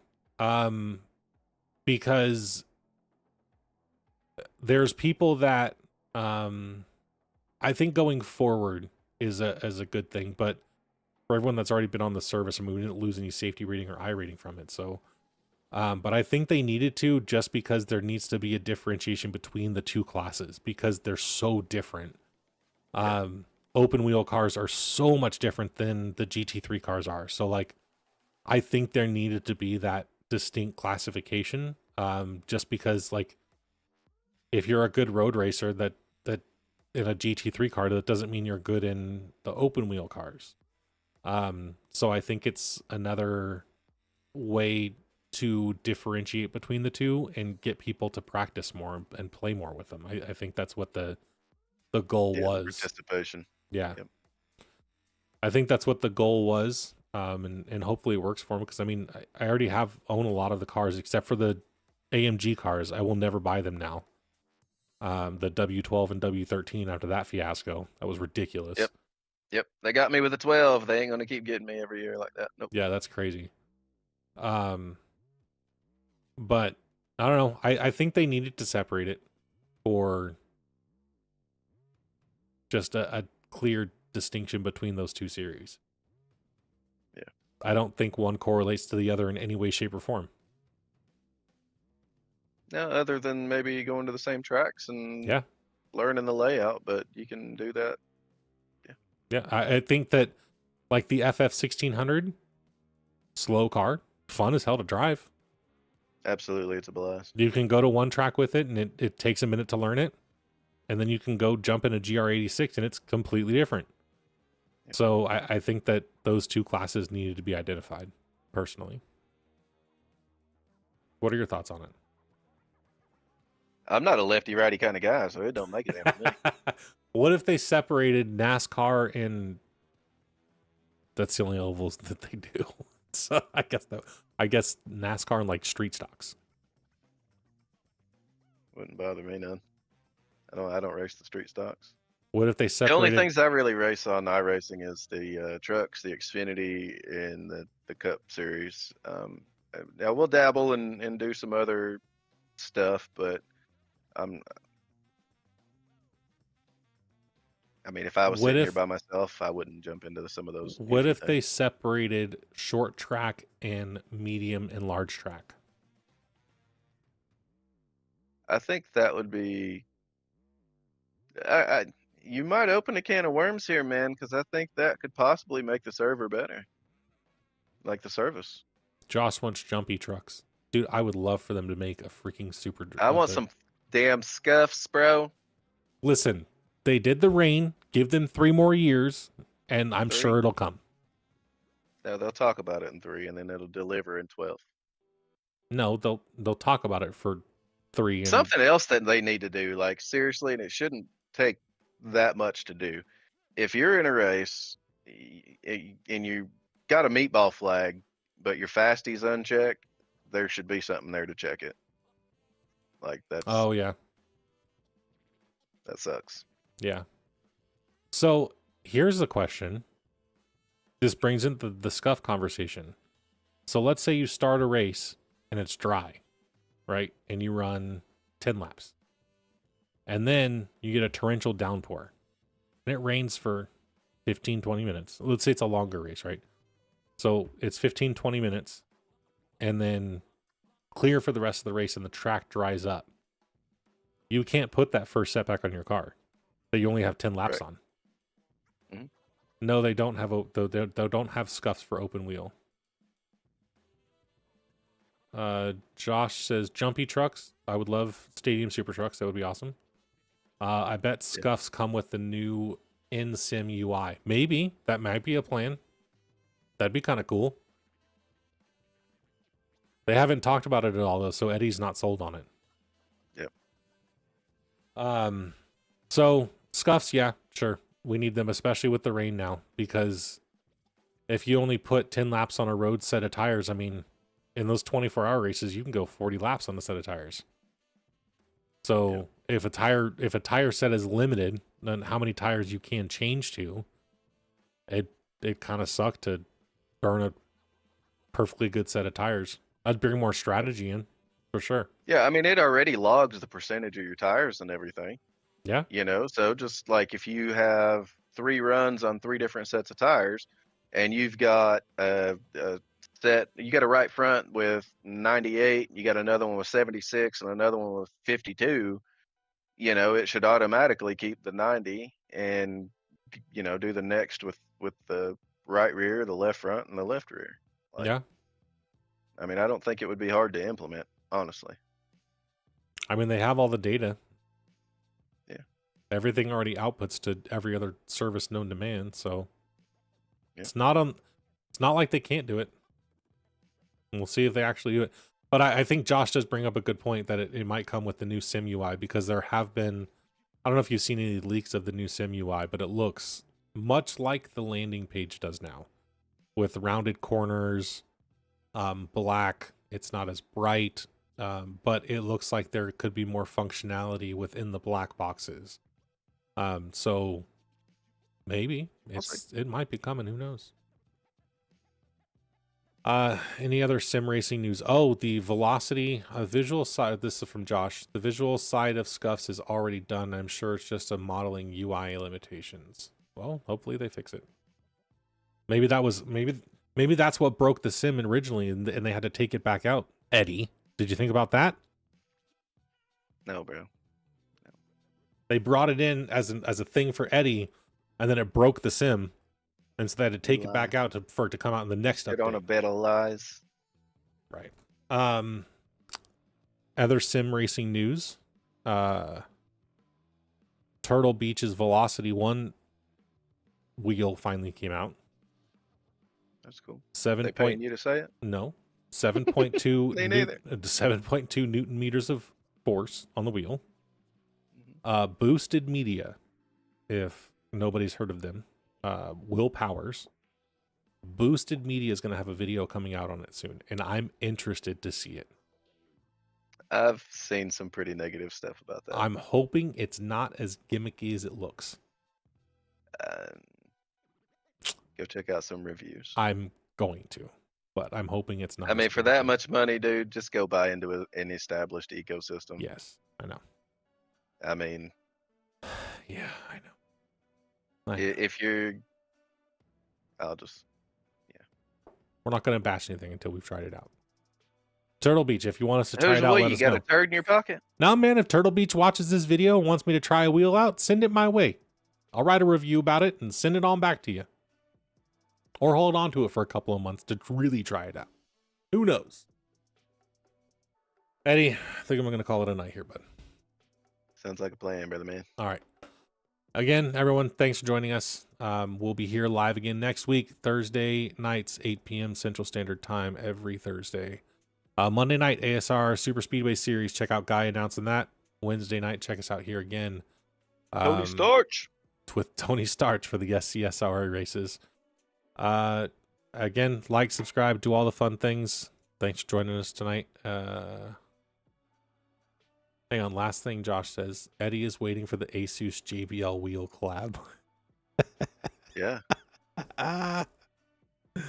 because there's people that, I think going forward is a good thing, but for everyone that's already been on the service, I mean, we didn't lose any safety rating or I rating from it. So, but I think they needed to, just because there needs to be a differentiation between the two classes because they're so different. Open wheel cars are so much different than the GT3 cars are. So like, I think there needed to be that distinct classification, just because like, if you're a good road racer that in a GT3 car, that doesn't mean you're good in the open wheel cars. So I think it's another way to differentiate between the two and get people to practice more and play more with them. I think that's what the goal was. Participation. Yeah. Yep. I think that's what the goal was. And hopefully it works for them, because I mean, I already own a lot of the cars except for the AMG cars. I will never buy them now. The W12 and W13 after that fiasco, that was ridiculous. Yep. They got me with a 12. They ain't gonna keep getting me every year like that. Nope. Yeah, that's crazy. But I don't know. I think they needed to separate it for just a clear distinction between those two series. Yeah. I don't think one correlates to the other in any way, shape, or form. No, other than maybe going to the same tracks and Yeah. learning the layout, but you can do that. Yeah, I think that like the FF 1600, slow car, fun as hell to drive. Absolutely, it's a blast. You can go to one track with it and it takes a minute to learn it. And then you can go jump in a GR86 and it's completely different. Yep. So I think that those two classes needed to be identified, personally. What are your thoughts on it? I'm not a lefty-righty kind of guy, so it don't make it for me. What if they separated NASCAR and that's the only ovals that they do? So I guess that I guess NASCAR and like street stocks. Wouldn't bother me none. I don't race the street stocks. What if they The only separated? things I really race on iRacing is the trucks, the Xfinity, and the Cup Series. Now we'll dabble and do some other stuff, but I'm. I mean, if I was What sitting here if by myself, I wouldn't jump into some of those what goofy if they things. separated short track and medium and large track? I think that would be. I you might open a can of worms here, man, because I think that could possibly make the server better, like the service. Josh wants jumpy trucks. Dude, I would love for them to make a freaking super. I want some damn scuffs, bro. Listen, they did the rain. Give them 3 more years, and I'm 3. sure it'll come. No, they'll talk about it in 3, and then it'll deliver in 12. No, they'll talk about it for 3 and Something else that they need to do, like seriously, and it shouldn't take that much to do. If you're in a race and you got a meatball flag, but your fastie's unchecked, there should be something there to check it. Like that sucks. Yeah. So here's the question. This brings in the scuff conversation. So let's say you start a race and it's dry, right? And you run 10 laps. And then you get a torrential downpour. And it rains for 15, 20 minutes. Let's say it's a longer race, right? So it's 15, 20 minutes. And then clear for the rest of the race and the track dries up. You can't put that first setback on your car that you only have 10 laps on. Mhm. No, they don't have they don't have scuffs for open wheel. Josh says jumpy trucks. I would love stadium super trucks. That would be awesome. I bet scuffs come with the new in-sim UI. Maybe that might be a plan. That'd be kind of cool. They haven't talked about it at all though, so Eddie's not sold on it. Yep. So scuffs, yeah, sure. We need them, especially with the rain now, because if you only put 10 laps on a road set of tires, I mean, in those 24-hour races, you can go 40 laps on a set of tires. So if a tire set is limited, then how many tires you can change to, it kind of sucked to burn a perfectly good set of tires. I'd bring more strategy in, for sure. Yeah, I mean, it already logs the percentage of your tires and everything. Yeah. So just like if you have 3 runs on 3 different sets of tires, and you've got a set, you got a right front with 98, you got another one with 76, and another one with 52. It should automatically keep the 90 and do the next with the right rear, the left front, and the left rear. Yeah. I mean, I don't think it would be hard to implement, honestly. I mean, they have all the data. Yeah. Everything already outputs to every other service known to man, so it's not like they can't do it. And we'll see if they actually do it. But I think Josh does bring up a good point that it might come with the new Sim UI, because there have been, I don't know if you've seen any leaks of the new Sim UI, but it looks much like the landing page does now, with rounded corners, black. It's not as bright, but it looks like there could be more functionality within the black boxes. So maybe it might be coming. Who knows? Any other sim racing news? Oh, the velocity, visual side. This is from Josh. The visual side of scuffs is already done. I'm sure it's just a modeling UI limitations. Well, hopefully they fix it. Maybe that's what broke the sim originally, and they had to take it back out. Eddie, did you think about that? No, bro. No. They brought it in as a thing for Eddie, and then it broke the sim, and so they had to take it back out for it to come out in the next update. On a bed of lies. Right. Other sim racing news. Turtle Beach's Velocity 1 wheel finally came out. That's cool. 7. They paying you to say it? No. 7.2 Me neither. 7.2 Newton meters of force on the wheel. Mhm. Boosted Media, if nobody's heard of them. Will Powers. Boosted Media is going to have a video coming out on it soon, and I'm interested to see it. I've seen some pretty negative stuff about that. I'm hoping it's not as gimmicky as it looks. Go check out some reviews. I'm going to, but I'm hoping it's not. I mean, as for that gimmicky. much money, dude, just go buy into an established ecosystem. Yes, I know. I mean, Yeah, I know. if you're, We're not going to bash anything until we've tried it out. Turtle Beach, if you want us to try who's it out, we? let You us got know. a turd in your pocket? Now, man, if Turtle Beach watches this video and wants me to try a wheel out, send it my way. I'll write a review about it and send it on back to you. Or hold on to it for a couple of months to really try it out. Who knows? Eddie, I think I'm going to call it a night here, bud. Sounds like a plan, brother man. All right. Again, everyone, thanks for joining us. We'll be here live again next week, Thursday nights, 8 p.m. Central Standard Time, every Thursday. Monday night, ASR Super Speedway Series. Check out Guy announcing that. Wednesday night, check us out here again. Tony Starch. With Tony Starch for the SCSRA races. Again, like, subscribe, do all the fun things. Thanks for joining us tonight. Hang on, last thing Josh says, Eddie is waiting for the Asus JBL wheel collab. Yeah. I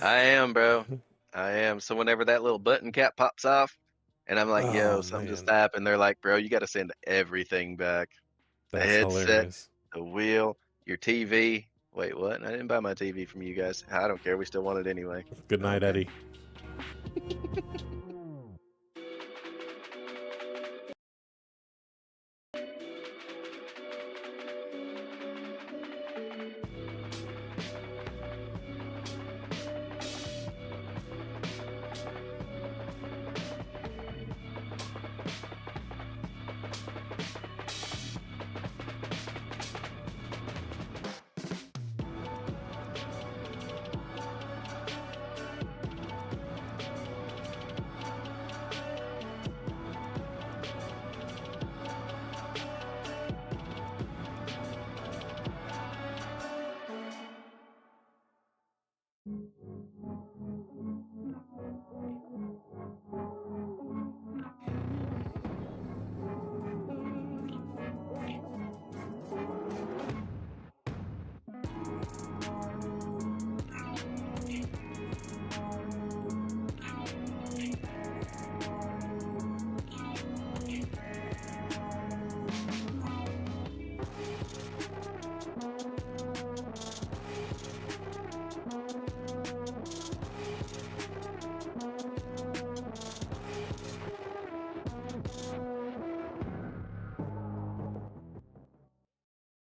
am, bro. I am. So whenever that little button cap pops off, and I'm like, yo, something just happened, they're like, bro, you got to send everything back. That's the headset, hilarious. the wheel, your TV. Wait, what? I didn't buy my TV from you guys. I don't care. We still want it anyway. Good night, Okay. Eddie.